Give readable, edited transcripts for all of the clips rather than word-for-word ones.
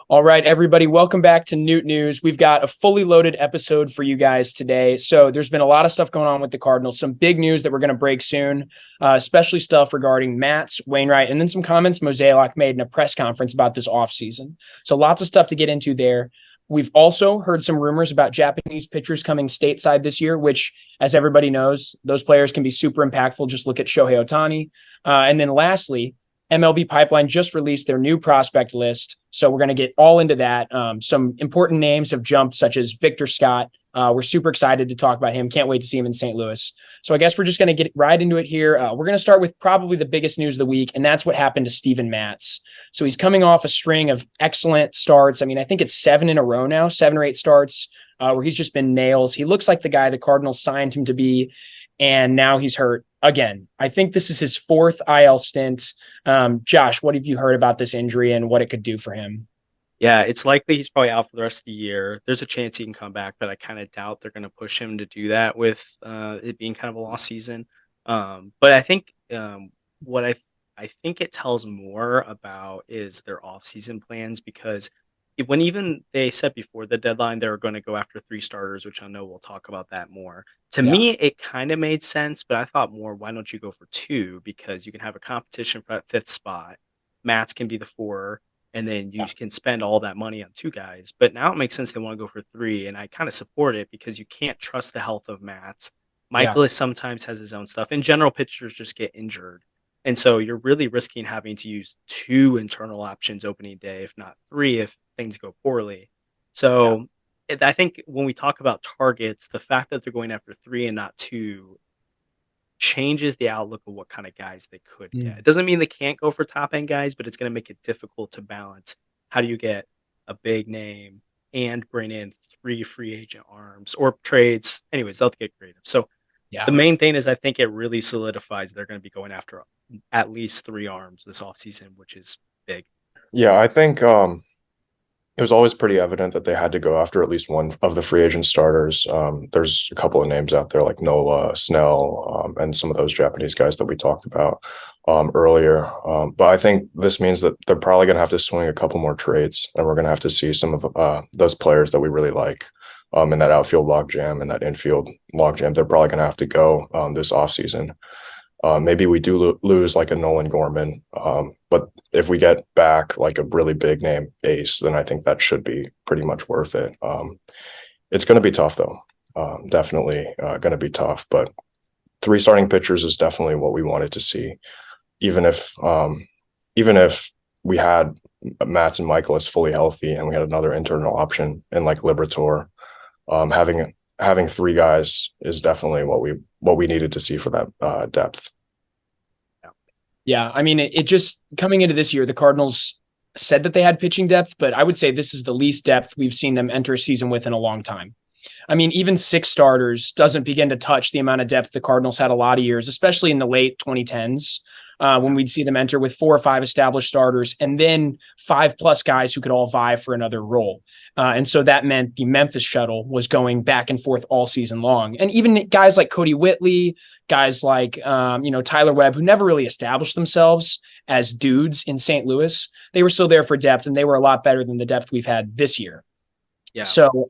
All right, everybody, welcome back to Newt News. We've got a fully loaded episode for you guys today. So there's been a lot of stuff going on with the Cardinals, some big news that we're going to break soon, especially stuff regarding Matz, Wainwright, and then some comments Mosaic made in a press conference about this offseason. So lots of stuff to get into there. We've also heard some rumors about Japanese pitchers coming stateside this year, which, as everybody knows, those players can be super impactful. Just look at Shohei Ohtani. And then lastly, MLB Pipeline just released their new prospect list. So we're going to get all into that. Some important names have jumped, such as Victor Scott. We're super excited to talk about him. Can't wait to see him in St. Louis. So I guess we're just going to get right into it here. We're going to start with probably the biggest news of the week, and that's what happened to Steven Matz. So he's coming off a string of excellent starts. I mean, I think it's 7 in a row now, 7 or 8 starts where he's just been nails. He looks like the guy the Cardinals signed him to be, and now he's hurt again. I think this is his 4th IL stint. Josh, what have you heard about this injury and what it could do for him? Yeah, it's likely he's probably out for the rest of the year. There's a chance he can come back, but I kind of doubt they're going to push him to do that with it being kind of a lost season. But I think what I think it tells more about is their off-season plans because when even they said before the deadline they were going to go after 3 starters, which I know we'll talk about that more. To Yeah. me, it kind of made sense, but I thought more, why don't you go for 2? Because you can have a competition for that 5th spot. Matts can be the 4, and then you can spend all that money on 2 guys. But now it makes sense they want to go for 3, and I kind of support it because you can't trust the health of Matts. Yeah. Michaelis sometimes has his own stuff. In general, pitchers just get injured. And so you're really risking having to use 2 internal options opening day, if not 3, if things go poorly. Yeah. So I think when we talk about targets, the fact that they're going after 3 and not 2 changes the outlook of what kind of guys they could get. Mm. It doesn't mean they can't go for top end guys, but it's going to make it difficult to balance. How do you get a big name and bring in 3 free agent arms or trades? Anyways, they'll have to get creative. So the Yeah. main thing is I think it really solidifies they're going to be going after at least 3 arms this offseason, which is big. Yeah, I think it was always pretty evident that they had to go after at least one of the free agent starters. There's a couple of names out there like Nola, Snell, and some of those Japanese guys that we talked about earlier. But I think this means that they're probably going to have to swing a couple more trades, and we're going to have to see some of those players that we really like in that outfield logjam and that infield logjam. They're probably going to have to go this offseason. Maybe we do lose like a Nolan Gorman, but if we get back like a really big name ace, then I think that should be pretty much worth it. It's going to be tough though, definitely going to be tough. But 3 starting pitchers is definitely what we wanted to see, even if we had Matz and Michaelis fully healthy and we had another internal option in like Liberator. Having 3 guys is definitely what we needed to see for that depth. Yeah. I mean, it just coming into this year, the Cardinals said that they had pitching depth, but I would say this is the least depth we've seen them enter a season with in a long time. I mean, even 6 starters doesn't begin to touch the amount of depth the Cardinals had a lot of years, especially in the late 2010s, when we'd see them enter with 4 or 5 established starters and then 5+ guys who could all vie for another role. And so that meant the Memphis shuttle was going back and forth all season long. And even guys like Cody Whitley, guys like, Tyler Webb, who never really established themselves as dudes in St. Louis, they were still there for depth, and they were a lot better than the depth we've had this year. Yeah. So,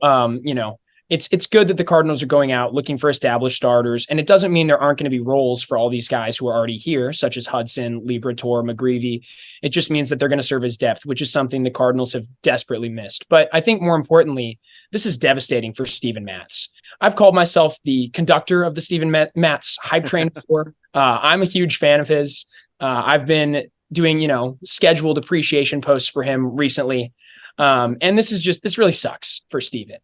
it's good that the Cardinals are going out looking for established starters, and it doesn't mean there aren't going to be roles for all these guys who are already here, such as Hudson, Liberator, McGreevy. It just means that they're going to serve as depth, which is something the Cardinals have desperately missed. But I think more importantly, this is devastating for Steven Matz. I've called myself the conductor of the Steven Matz hype train before. I'm a huge fan of his. I've been doing, scheduled appreciation posts for him recently. And this really sucks for Steven.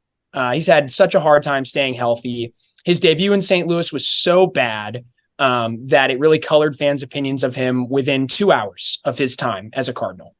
He's had such a hard time staying healthy. His debut in St. Louis was so bad that it really colored fans' opinions of him within 2 hours of his time as a Cardinal.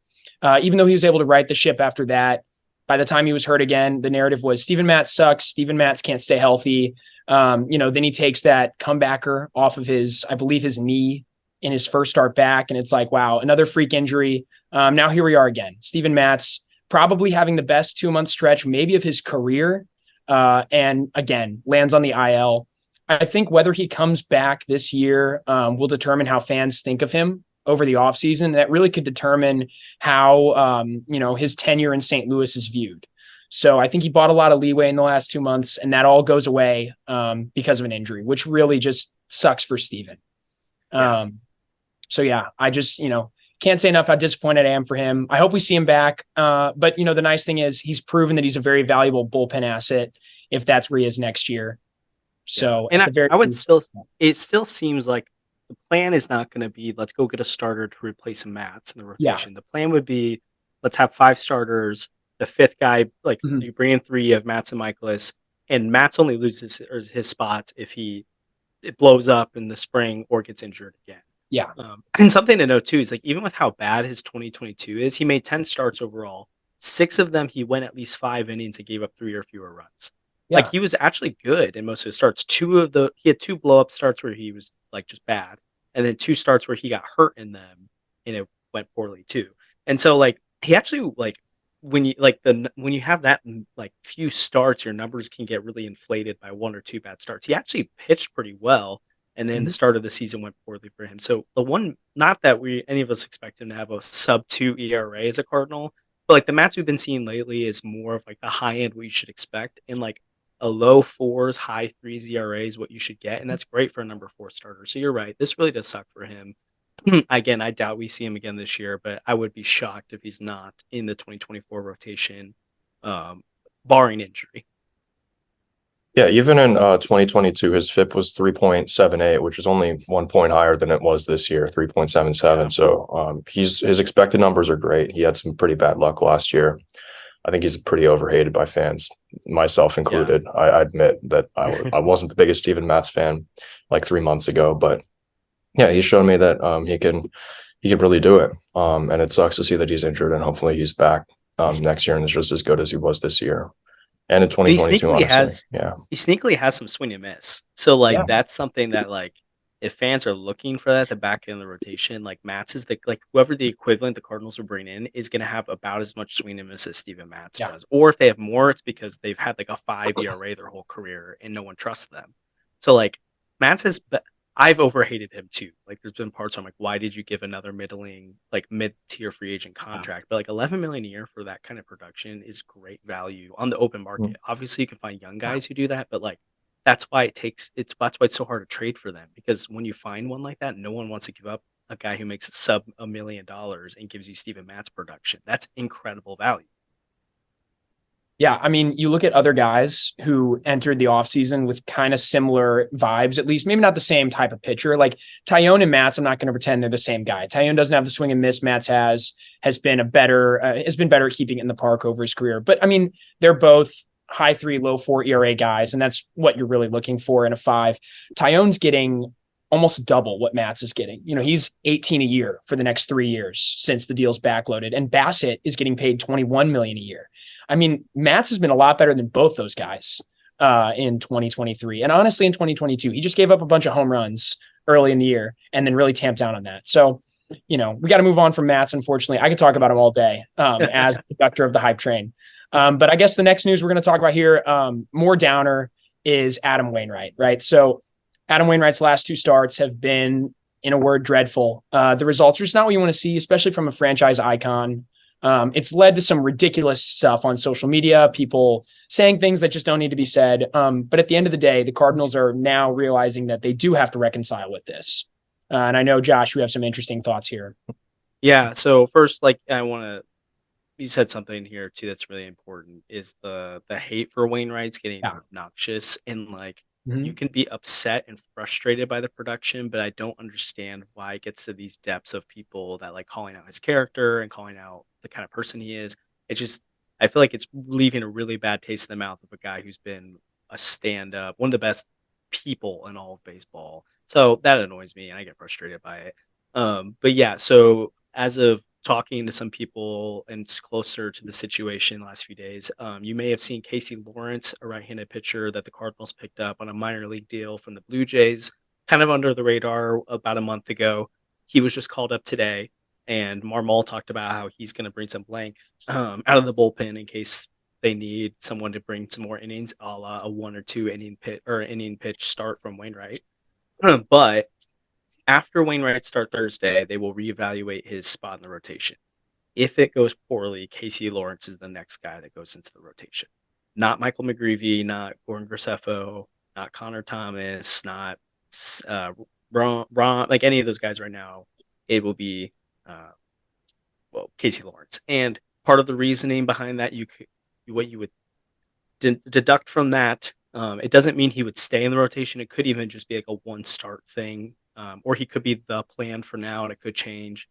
Even though he was able to right the ship after that, by the time he was hurt again, the narrative was Steven Matz sucks. Steven Matz can't stay healthy. Then he takes that comebacker off of I believe his knee in his first start back. And it's like, wow, another freak injury. Now here we are again. Steven Matz probably having the best 2-month stretch, maybe of his career. And again, lands on the IL. I think whether he comes back this year will determine how fans think of him over the offseason that really could determine how, his tenure in St. Louis is viewed. So I think he bought a lot of leeway in the last 2 months, and that all goes away because of an injury, which really just sucks for Steven. Yeah. So yeah, I just, can't say enough how disappointed I am for him. I hope we see him back. But the nice thing is he's proven that he's a very valuable bullpen asset if that's where he is next year. So and at the I would least, still, it still seems like the plan is not going to be let's go get a starter to replace Matz in the rotation. The plan would be let's have 5 starters. The 5th guy, like you bring in 3 of Matz and Michaelis, and Matz only loses his spots if it blows up in the spring or gets injured again. Yeah. And something to note too is like even with how bad his 2022 is, he made 10 starts overall. 6 of them he went at least 5 innings and gave up 3 or fewer runs. Yeah. Like he was actually good in most of his starts. He had 2 blow up starts where he was like just bad, and then 2 starts where he got hurt in them and it went poorly too. And so like he actually like when you have that like few starts, your numbers can get really inflated by 1 or 2 bad starts. He actually pitched pretty well, and then the start of the season went poorly for him. So the one, not that any of us expect him to have a sub 2 ERA as a Cardinal, but like the Mats we've been seeing lately is more of like the high end what you should expect, and like a low 4s, high 3s ERA is what you should get, and that's great for a number 4 starter. So you're right, this really does suck for him. Again, I doubt we see him again this year, but I would be shocked if he's not in the 2024 rotation, barring injury. Yeah, even in 2022, his FIP was 3.78, which is only 1 point higher than it was this year, 3.77. Yeah. So his expected numbers are great. He had some pretty bad luck last year. I think he's pretty overhated by fans, myself included. Yeah. I admit that I wasn't the biggest Steven Matz fan like 3 months ago, but yeah, he showed me that he can really do it. And it sucks to see that he's injured, and hopefully he's back next year and is just as good as he was this year. And in 2022, he sneakily has some swing and miss. So like that's something that like if fans are looking for that at the back end of the rotation, like Matz is whoever the equivalent the Cardinals will bring in is going to have about as much swing and miss as Steven Matz does. Or if they have more, it's because they've had like a 5 ERA their whole career and no one trusts them. So like Matz I've overhated him too. Like there's been parts where I'm like, why did you give another mid-tier free agent contract? But like 11 million a year for that kind of production is great value on the open market. Obviously you can find young guys who do that, but like that's why it's so hard to trade for them, because when you find one like that, no one wants to give up a guy who makes sub $1 million and gives you Steven Matz production. That's incredible value. Yeah, I mean, you look at other guys who entered the offseason with kind of similar vibes, at least maybe not the same type of pitcher. Like Taillon and Matz, I'm not going to pretend they're the same guy. Taillon doesn't have the swing and miss Matz has been better at keeping it in the park over his career. But I mean, they're both high 3, low 4 ERA guys, and that's what you're really looking for in a 5. Taillon's getting almost double what Matz is getting. He's 18 a year for the next 3 years since the deal's backloaded, and Bassett is getting paid 21 million a year. I mean, Matz has been a lot better than both those guys in 2023. And honestly, in 2022, he just gave up a bunch of home runs early in the year and then really tamped down on that. So, we got to move on from Matz, unfortunately. I could talk about him all day as the conductor of the hype train. But I guess the next news we're going to talk about here, more downer, is Adam Wainwright, right? So Adam Wainwright's last 2 starts have been, in a word, dreadful. The results are just not what you want to see, especially from a franchise icon. It's led to some ridiculous stuff on social media, people saying things that just don't need to be said. But at the end of the day, the Cardinals are now realizing that they do have to reconcile with this. And I know, Josh, you have some interesting thoughts here. Yeah. So first, you said something here too that's really important, is the hate for Wainwright's getting obnoxious, and you can be upset and frustrated by the production, but I don't understand why it gets to these depths of people that like calling out his character and calling out the kind of person he is. I feel like it's leaving a really bad taste in the mouth of a guy who's been a stand-up, one of the best people in all of baseball. So that annoys me and I get frustrated by it. But yeah, so as of talking to some people and it's closer to the situation the last few days, you may have seen Casey Lawrence, a right-handed pitcher that the Cardinals picked up on a minor league deal from the Blue Jays, kind of under the radar about a month ago. He was just called up today, and Marmol talked about how he's going to bring some length out of the bullpen in case they need someone to bring some more innings, a la a 1 or 2 inning pitch start from Wainwright. But after Wainwright start Thursday, they will reevaluate his spot in the rotation. If it goes poorly, Casey Lawrence is the next guy that goes into the rotation. Not Michael McGreevy, not Gordon Graceffo, not Connor Thomas, not Ron, like any of those guys right now. It will be Casey Lawrence. And part of the reasoning behind that, what you would deduct from that, it doesn't mean he would stay in the rotation. It could even just be like a one start thing, or he could be the plan for now, and it could change.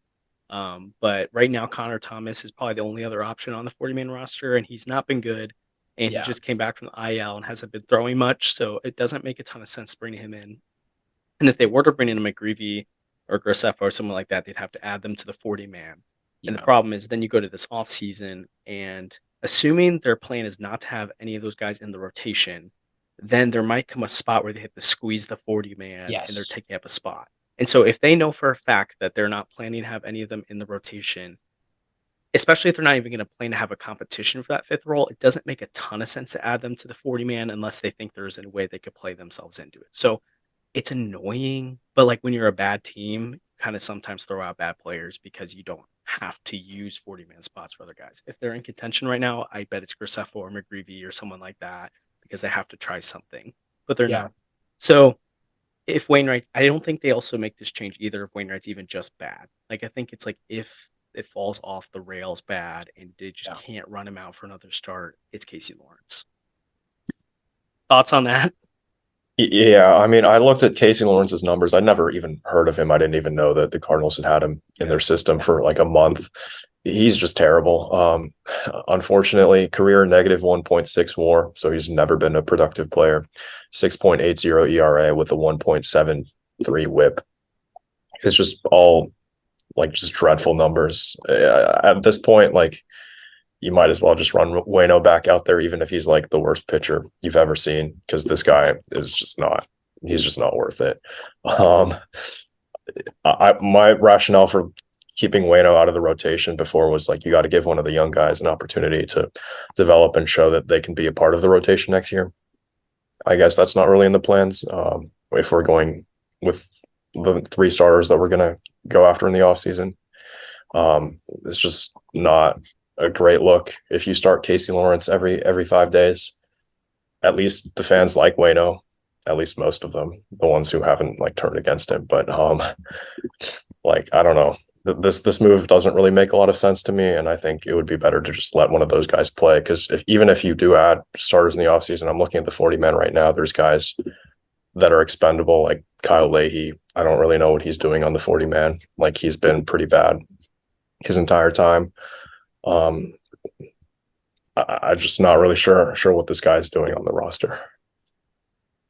But right now, Connor Thomas is probably the only other option on the 40-man roster, and he's not been good. And he just came back from the IL and hasn't been throwing much, so it doesn't make a ton of sense bringing him in. And if they were to bring in a McGreevy or Graceffo or someone like that, they'd have to add them to the 40-man. And the problem is then you go to this offseason, and assuming their plan is not to have any of those guys in the rotation, then there might come a spot where they have to squeeze the 40-man and they're taking up a spot. And so if they know for a fact that they're not planning to have any of them in the rotation, especially if they're not even going to plan to have a competition for that fifth role, it doesn't make a ton of sense to add them to the 40-man unless they think there's a way they could play themselves into it. So it's annoying, but like when you're a bad team, you kind of sometimes throw out bad players because you don't have to use 40-man spots for other guys. If they're in contention right now, I bet it's Graceffo or McGreevy or someone like that because they have to try something, but they're not. So if Wainwright, I don't think they also make this change either if Wainwright's even just bad. Like I think it's like if it falls off the rails bad and they just can't run him out for another start, it's Casey Lawrence. Thoughts on that? Yeah, I mean, I looked at Casey Lawrence's numbers. I'd never even heard of him. I didn't even know that the Cardinals had him in their system for like a month. He's just terrible. Unfortunately, career negative 1.6 WAR, so he's never been a productive player. 6.80 ERA with a 1.73 WHIP. It's just all like just dreadful numbers. At this point, like you might as well just run Waino back out there, even if he's like the worst pitcher you've ever seen, because this guy is just not, he's just not worth it. My rationale for keeping Waino out of the rotation before was like, you got to give one of the young guys an opportunity to develop and show that they can be a part of the rotation next year. I guess that's not really in the plans. If we're going with the three starters that we're going to go after in the offseason, it's just not a great look if you start Casey Lawrence every 5 days. At least the fans like Waino, at least most of them, the ones who haven't like turned against him. But like I don't know, this move doesn't really make a lot of sense to me, and I think it would be better to just let one of those guys play, because even if you do add starters in the offseason, I'm looking at the 40-man right now, there's guys that are expendable, like Kyle Leahy. I don't really know what he's doing on the 40-man. Like he's been pretty bad his entire time. I'm just not really sure what this guy's doing on the roster.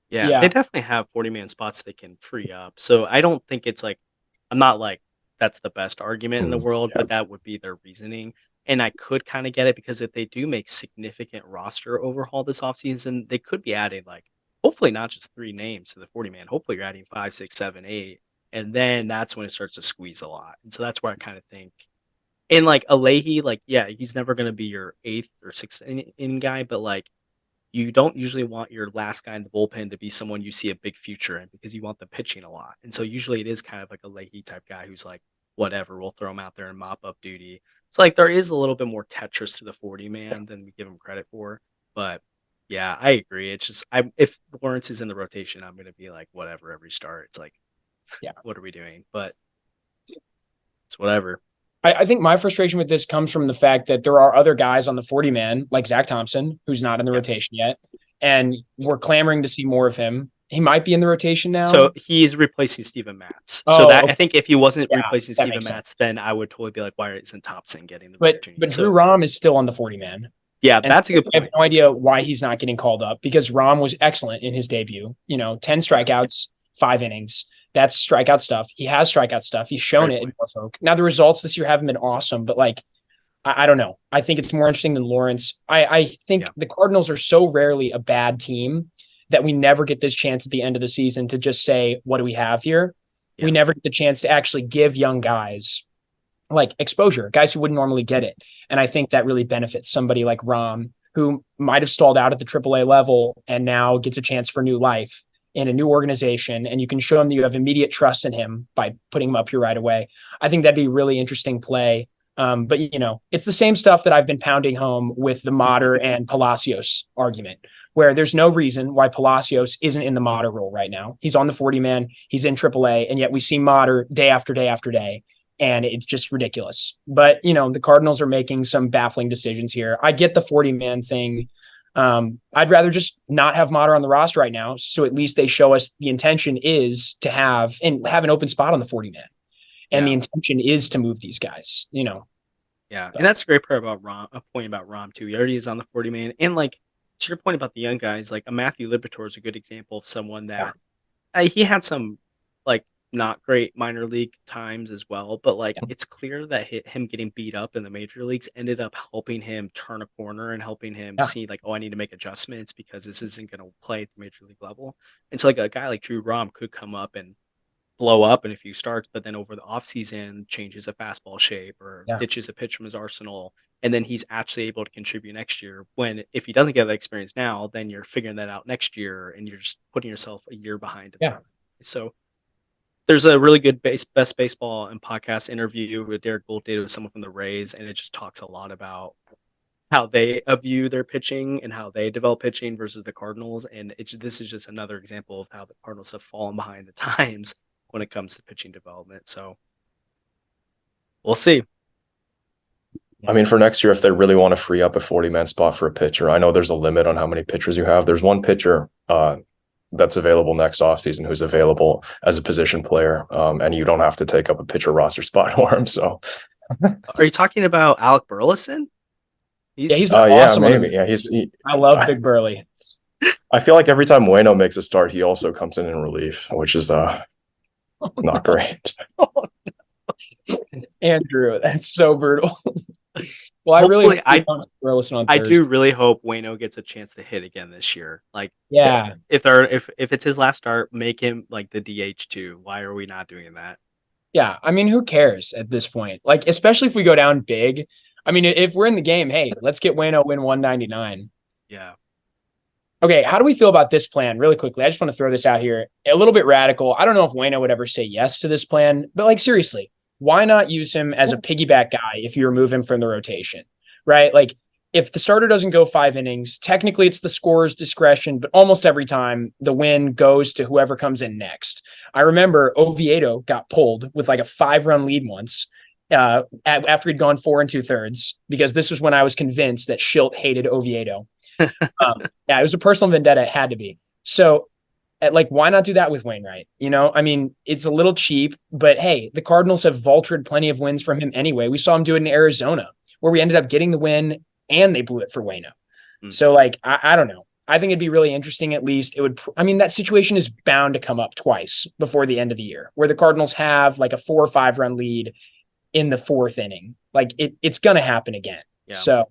Yeah, they definitely have 40-man spots they can free up. So I don't think it's like, I'm not like that's the best argument in the world, but that would be their reasoning. And I could kind of get it, because if they do make significant roster overhaul this offseason, they could be adding like, hopefully not just 3 names to the 40-man. Hopefully you're adding 5, 6, 7, 8. And then that's when it starts to squeeze a lot. And so that's where I kind of think, and like Leahy, like, yeah, he's never going to be your 8th or 6th in guy, but like you don't usually want your last guy in the bullpen to be someone you see a big future in, because you want them pitching a lot. And so usually it is kind of like a Leahy type guy who's like, whatever, we'll throw him out there and mop up duty. So like there is a little bit more Tetris to the 40-man than we give him credit for. But yeah, I agree. It's just, if Lawrence is in the rotation, I'm going to be like, whatever, every start. It's like, yeah, what are we doing? But it's whatever. I think my frustration with this comes from the fact that there are other guys on the 40-man, like Zach Thompson, who's not in the rotation yet, and we're clamoring to see more of him. He might be in the rotation now. So he's replacing Steven Matz. I think if he wasn't replacing Steven Matz, then I would totally be like, why isn't Thompson getting the opportunity? But Drew Rom is still on the 40-man. Yeah, that's a good point. I have no idea why he's not getting called up, because Rom was excellent in his debut. 10 strikeouts, 5 innings. That's strikeout stuff. He has strikeout stuff. He's shown it in Norfolk. Now, the results this year haven't been awesome, but like, I don't know. I think it's more interesting than Lawrence. I think the Cardinals are so rarely a bad team that we never get this chance at the end of the season to just say, what do we have here? Yeah. We never get the chance to actually give young guys like exposure, guys who wouldn't normally get it. And I think that really benefits somebody like Rom, who might have stalled out at the AAA level and now gets a chance for new life. in a new organization, and you can show him that you have immediate trust in him by putting him up here right away, I think that'd be a really interesting play. But it's the same stuff that I've been pounding home with the Mater and Palacios argument, where there's no reason why Palacios isn't in the Mater role right now. He's on the 40-man, he's in AAA, and yet we see Mater day after day after day, and it's just ridiculous. But the Cardinals are making some baffling decisions here. I get the 40-man thing. I'd rather just not have Mater on the roster right now, so at least they show us the intention is to have an open spot on the 40-man. And the intention is to move these guys, Yeah. And that's a great part about a point about Rom too. He already is on the 40-man. And to your point about the young guys, a Matthew Liberatore is a good example of someone that he had some not great minor league times as well, but it's clear that him getting beat up in the major leagues ended up helping him turn a corner and helping him see I need to make adjustments because this isn't going to play at the major league level. And so a guy like Drew Rom could come up and blow up in a few starts, but then over the offseason changes a fastball shape or ditches a pitch from his arsenal. And then he's actually able to contribute next year when, if he doesn't get that experience now, then you're figuring that out next year and you're just putting yourself a year behind. So there's a really good Best Baseball and Podcast interview with Derek Gould did with someone from the Rays. And it just talks a lot about how they view their pitching and how they develop pitching versus the Cardinals. And this is just another example of how the Cardinals have fallen behind the times when it comes to pitching development. So we'll see. I mean, for next year, if they really want to free up a 40-man spot for a pitcher, I know there's a limit on how many pitchers you have. There's one pitcher that's available next offseason who's available as a position player, and you don't have to take up a pitcher roster spot for him. So, are you talking about Alec Burleson? He's awesome. Maybe. I love Big Burley. I feel like every time Waino makes a start, he also comes in relief, which is not great. Andrew, that's so brutal. Well, I do really hope Waino gets a chance to hit again this year. If it's his last start, make him the DH too. Why are we not doing that? Yeah, I mean, who cares at this point? Especially if we go down big. I mean, if we're in the game, hey, let's get Waino win 199. Yeah. Okay, how do we feel about this plan? Really quickly, I just want to throw this out here. A little bit radical. I don't know if Waino would ever say yes to this plan, but seriously, why not use him as a piggyback guy if you remove him from the rotation, right? If the starter doesn't go 5 innings, technically it's the scorer's discretion, but almost every time the win goes to whoever comes in next. I remember Oviedo got pulled with a 5-run lead once after he'd gone 4 2/3, because this was when I was convinced that Schilt hated Oviedo. It was a personal vendetta. It had to be. So why not do that with Wainwright? I mean, it's a little cheap, but hey, the Cardinals have vultured plenty of wins from him anyway. We saw him do it in Arizona, where we ended up getting the win and they blew it for Waino. So I don't know. I think it'd be really interesting. At least it would. I mean, that situation is bound to come up twice before the end of the year, where the Cardinals have a 4 or 5-run lead in the 4th inning. It's going to happen again. Yeah. So.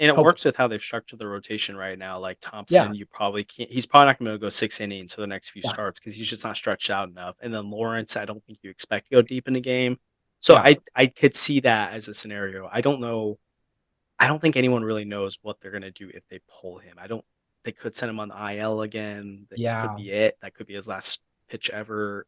And it works with how they've structured the rotation right now. Thompson, you probably can't. He's probably not going to go 6 innings for the next few starts because he's just not stretched out enough. And then Lawrence, I don't think you expect to go deep in the game. So I could see that as a scenario. I don't know. I don't think anyone really knows what they're going to do if they pull him. They could send him on the IL again. That could be it. That could be his last pitch ever.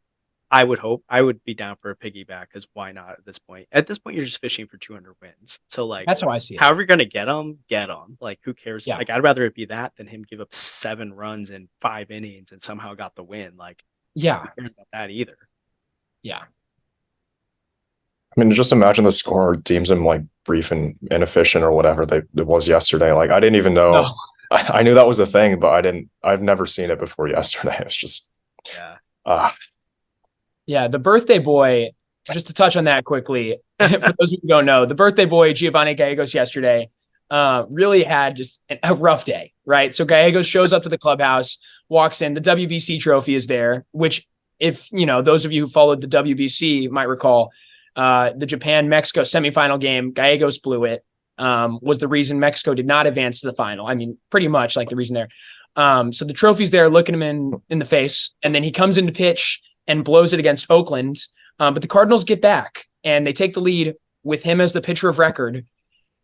I would be down for a piggyback, because why not at this point? At this point, you're just fishing for 200 wins. So that's how I see it. However you're going to get them, get them. Who cares? Yeah. I'd rather it be that than him give up 7 runs in 5 innings and somehow got the win. Who cares about that either? Yeah. I mean, just imagine the scorer deems him brief and inefficient or whatever it was yesterday. I didn't even know. No. I knew that was a thing, but I've never seen it before yesterday. It's just, Yeah, the birthday boy, just to touch on that quickly, for those who don't know, the birthday boy, Giovanni Gallegos, yesterday really had just a rough day, right? So Gallegos shows up to the clubhouse, walks in, the WBC trophy is there, which if, those of you who followed the WBC might recall, the Japan-Mexico semifinal game, Gallegos blew it, was the reason Mexico did not advance to the final. I mean, pretty much the reason there. So the trophy's there looking him in the face, and then he comes into pitch and blows it against Oakland. But the Cardinals get back and they take the lead with him as the pitcher of record.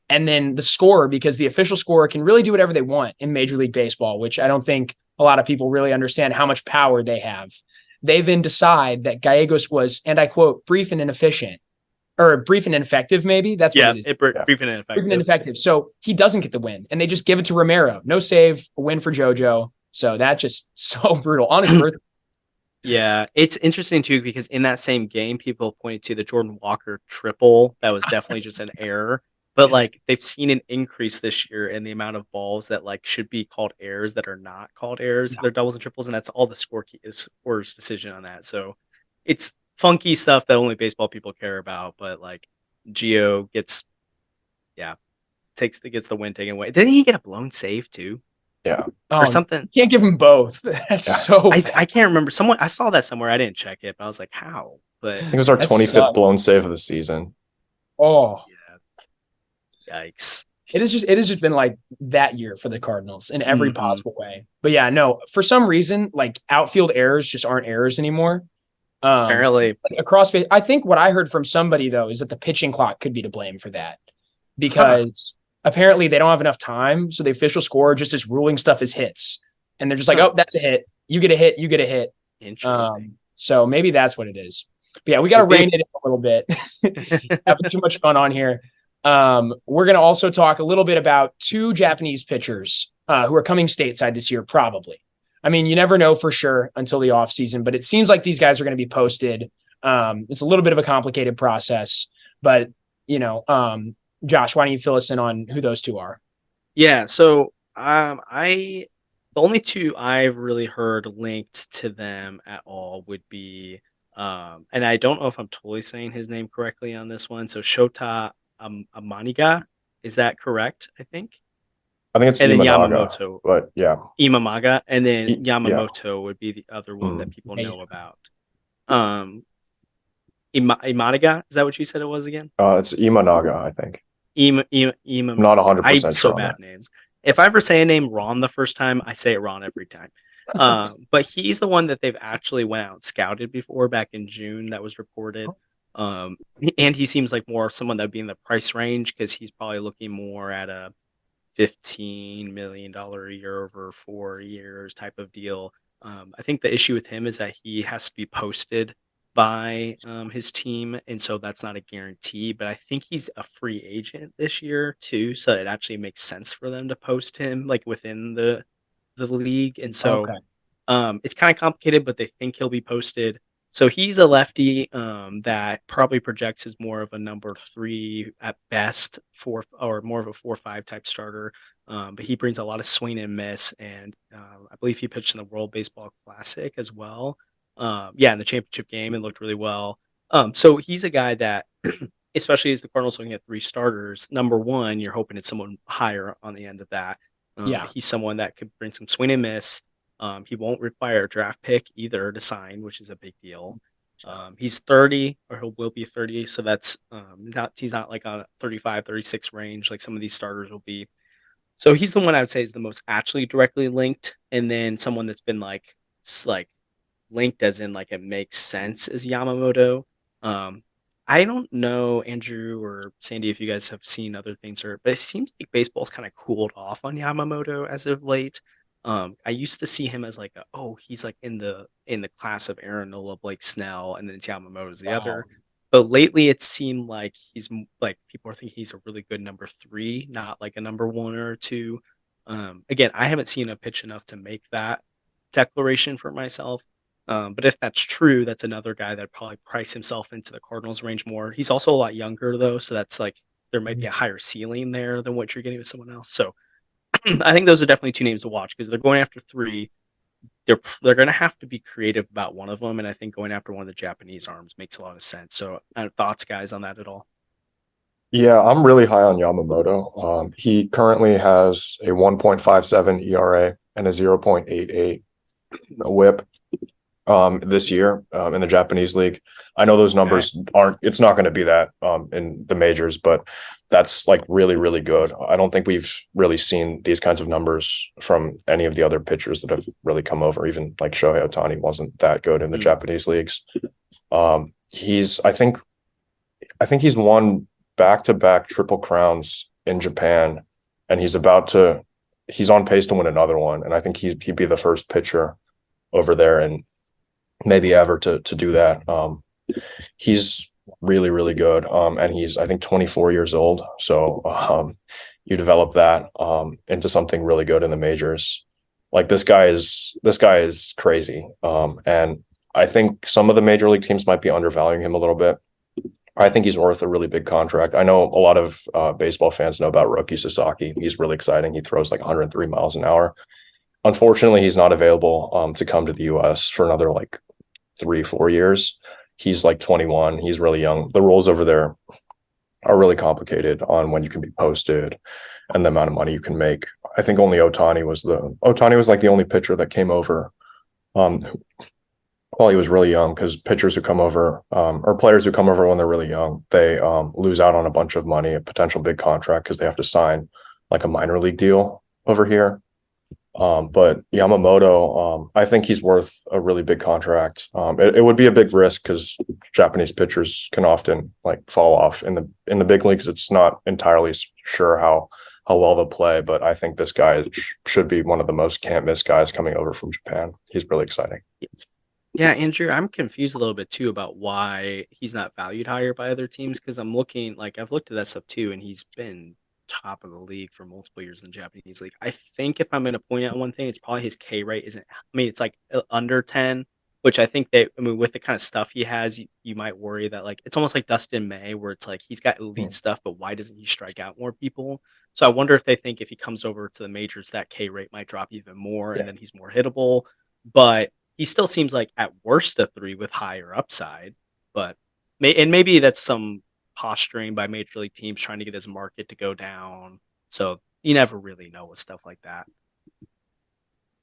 And then the scorer, because the official scorer can really do whatever they want in Major League Baseball, which I don't think a lot of people really understand how much power they have. They then decide that Gallegos was, and I quote, brief and inefficient, or brief and ineffective, maybe. That's what it is. Brief and ineffective. Brief and ineffective. So he doesn't get the win, and they just give it to Romero. No save, a win for JoJo. So that just so brutal. On his birthday. Yeah, it's interesting too because in that same game, people pointed to the Jordan Walker triple. That was definitely just an error. But like they've seen an increase this year in the amount of balls that like should be called errors that are not called errors. They're doubles and triples, and that's all the scorer's decision on that. So it's funky stuff that only baseball people care about. But like Gio gets the win taken away. Didn't he get a blown save too? Yeah. Or something. You can't give them both. That's so I can't remember. I saw that somewhere. I didn't check it, but I was like, how? But I think it was our 25th blown save of the season. Oh. Yeah. Yikes. It has just been like that year for the Cardinals in every possible way. But yeah, no, for some reason, like outfield errors just aren't errors anymore. Apparently. Like across, I think what I heard from somebody though is that the pitching clock could be to blame for that because apparently they don't have enough time. So the official score just is ruling stuff as hits. And they're just like, oh, that's a hit. You get a hit. You get a hit. Interesting. So maybe that's what it is. But yeah, we got to rein it in a little bit. Having too much fun on here. We're going to also talk a little bit about two Japanese pitchers who are coming stateside this year, probably. I mean, you never know for sure until the offseason, but it seems like these guys are going to be posted. It's a little bit of a complicated process, but, Josh, why don't you fill us in on who those two are? Yeah, so the only two I've really heard linked to them at all would be, and I don't know if I'm totally saying his name correctly on this one, so Shota Imanaga, is that correct? I think it's and Imanaga, then Yamamoto, but yeah, Imanaga, and then Yamamoto would be the other one that people know about. Imanaga, is that what you said it was again? It's Imanaga, I think. Not 100% I'm so bad at names. If I ever say a name wrong the first time, I say it wrong every time. But he's the one that they've actually went out and scouted before back in June. That was reported. And he seems like more someone that would be in the price range because he's probably looking more at a $15 million a year over 4 years type of deal. I think the issue with him is that he has to be posted by his team, and so that's not a guarantee, but I think he's a free agent this year too, so it actually makes sense for them to post him like within the league, and so it's kind of complicated, but they think he'll be posted. So he's a lefty that probably projects as more of a number 3 at best, 4 or more of a 4-5 type starter, but he brings a lot of swing and miss, and I believe he pitched in the World Baseball Classic as well. In the championship game and looked really well. So he's a guy that, especially as the Cardinals looking at 3 starters, number one, you're hoping it's someone higher on the end of that. He's someone that could bring some swing and miss. He won't require a draft pick either to sign, which is a big deal. He's 30 or he will be 30. So that's he's not like on a 35, 36 range like some of these starters will be. So he's the one I would say is the most actually directly linked. And then someone that's been like linked as in like it makes sense is Yamamoto. I don't know, Andrew or Sandy, if you guys have seen other things, but it seems like baseball's kind of cooled off on Yamamoto as of late. I used to see him as like he's like in the class of Aaron, Nola, Blake Snell, and then it's Yamamoto's the other. But lately it seemed like he's like people are thinking he's a really good number 3, not like a number 1 or 2. Again, I haven't seen a pitch enough to make that declaration for myself. But if that's true, that's another guy that probably price himself into the Cardinals range more. He's also a lot younger though, so that's like there might be a higher ceiling there than what you're getting with someone else. So I think those are definitely 2 names to watch because they're going after 3. They're going to have to be creative about one of them, and I think going after one of the Japanese arms makes a lot of sense. So thoughts, guys, on that at all? Yeah, I'm really high on Yamamoto. He currently has a 1.57 ERA and a 0.88 WHIP. This year in the Japanese league. I know those numbers it's not going to be that in the majors, but that's like really, really good. I don't think we've really seen these kinds of numbers from any of the other pitchers that have really come over. Even like Shohei Ohtani wasn't that good in the Japanese leagues. I think he's won back-to-back triple crowns in Japan, and he's about to he's on pace to win another one, and I think he'd be the first pitcher over there and maybe ever to do that. He's really, really good. And he's, I think, 24 years old. So you develop that into something really good in the majors. Like this guy is crazy. And I think some of the major league teams might be undervaluing him a little bit. I think he's worth a really big contract. I know a lot of baseball fans know about Roki Sasaki. He's really exciting. He throws like 103 miles an hour. Unfortunately, he's not available to come to the U.S. for another like 3-4 years. He's like 21. He's really young. The rules over there are really complicated on when you can be posted and the amount of money you can make. I think only Ohtani was like the only pitcher that came over while he was really young, because pitchers who come over or players who come over when they're really young, they lose out on a bunch of money, a potential big contract, because they have to sign like a minor league deal over here. But Yamamoto, I think he's worth a really big contract. It would be a big risk because Japanese pitchers can often like fall off in the big leagues. It's not entirely sure how well they'll play, but I think this guy should be one of the most can't miss guys coming over from Japan. He's really exciting. Yeah, Andrew, I'm confused a little bit too about why he's not valued higher by other teams, because I've looked at that stuff too, and he's been top of the league for multiple years in the Japanese league. I think if I'm going to point out one thing, it's probably his K rate isn't. I mean, it's like under 10, which I think with the kind of stuff he has, you might worry that like it's almost like Dustin May, where it's like he's got elite stuff, but why doesn't he strike out more people? So I wonder if they think if he comes over to the majors, that K rate might drop even more, and then he's more hittable. But he still seems like at worst a 3 with higher upside. But maybe that's some posturing by major league teams trying to get his market to go down. So you never really know with stuff like that.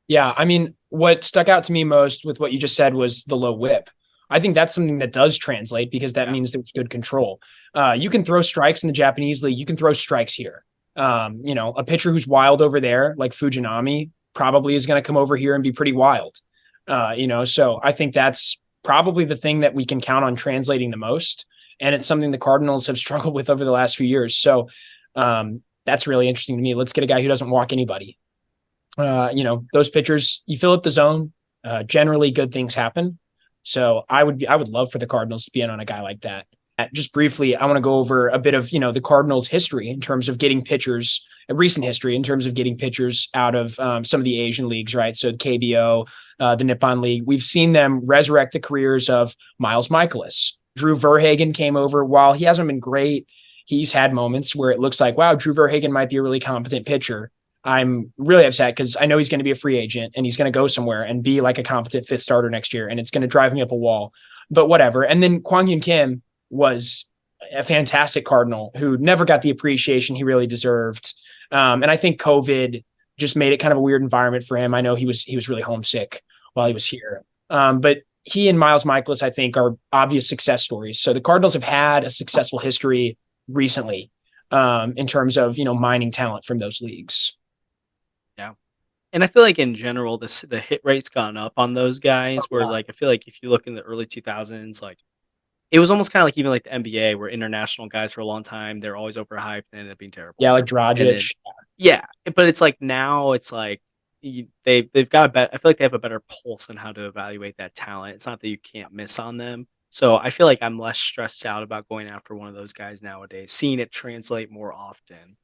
Yeah, I mean, what stuck out to me most with what you just said was the low whip. I think that's something that does translate, because that means there's good control. You can throw strikes in the Japanese league. You can throw strikes here. A pitcher who's wild over there, like Fujinami, probably is going to come over here and be pretty wild. So I think that's probably the thing that we can count on translating the most. And it's something the Cardinals have struggled with over the last few years. So that's really interesting to me. Let's get a guy who doesn't walk anybody. Those pitchers, you fill up the zone, generally good things happen. So I would love for the Cardinals to be in on a guy like that. Just briefly, I want to go over a bit of, the Cardinals' history in terms of getting pitchers, recent history in terms of getting pitchers out of some of the Asian leagues, right? So the KBO, the Nippon League, we've seen them resurrect the careers of Miles Michaelis. Drew Verhagen came over. While he hasn't been great, he's had moments where it looks like, wow, Drew Verhagen might be a really competent pitcher. I'm really upset because I know he's going to be a free agent and he's going to go somewhere and be like a competent fifth starter next year, and it's going to drive me up a wall. But whatever. And then Kwang Hyun Kim was a fantastic Cardinal who never got the appreciation he really deserved. And I think COVID just made it kind of a weird environment for him. I know he was really homesick while he was here. But he and Miles Michaelis, I think, are obvious success stories. So the Cardinals have had a successful history recently in terms of, mining talent from those leagues. Yeah. And I feel like in general, the hit rate's gone up on those guys, where like, I feel like if you look in the early 2000s, like it was almost kind of like even like the NBA, where international guys for a long time, they're always overhyped and ended up being terrible. Yeah, like Dragic. But it's like now it's like they've got I feel like they have a better pulse on how to evaluate that talent. It's not that you can't miss on them. So I feel like I'm less stressed out about going after one of those guys nowadays, seeing it translate more often.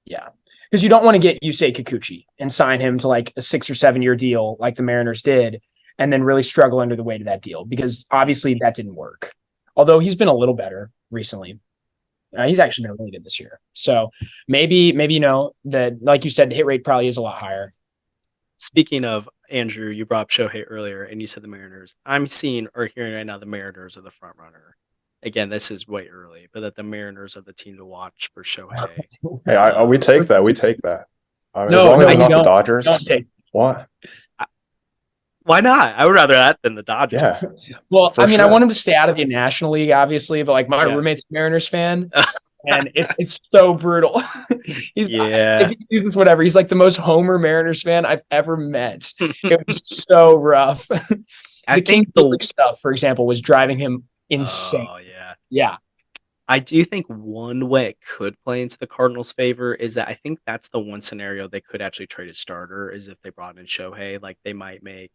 Yeah, because you don't want to get Yusei Kikuchi and sign him to like a 6 or 7 year deal like the Mariners did, and then really struggle under the weight of that deal, because obviously that didn't work. Although he's been a little better recently. He's actually been really good this year. So maybe that, like you said, the hit rate probably is a lot higher. Speaking of, Andrew, you brought up Shohei earlier, and you said the Mariners. I'm seeing or hearing right now the Mariners are the front runner. Again, this is way early, but that the Mariners are the team to watch for Shohei. Hey, we take that. We take that. As No, long as it's you not the don't. Dodgers. Don't take. What? Why not? I would rather that than the Dodgers. Yeah. Well, For I mean, sure. I want him to stay out of the National League, obviously, but like my roommate's a Mariners fan, and it's so brutal. If he uses whatever, he's like the most homer Mariners fan I've ever met. It was so rough. I think the stuff, for example, was driving him insane. Oh yeah. Yeah. I do think one way it could play into the Cardinals' favor is that I think that's the one scenario they could actually trade a starter is if they brought in Shohei. Like they might make,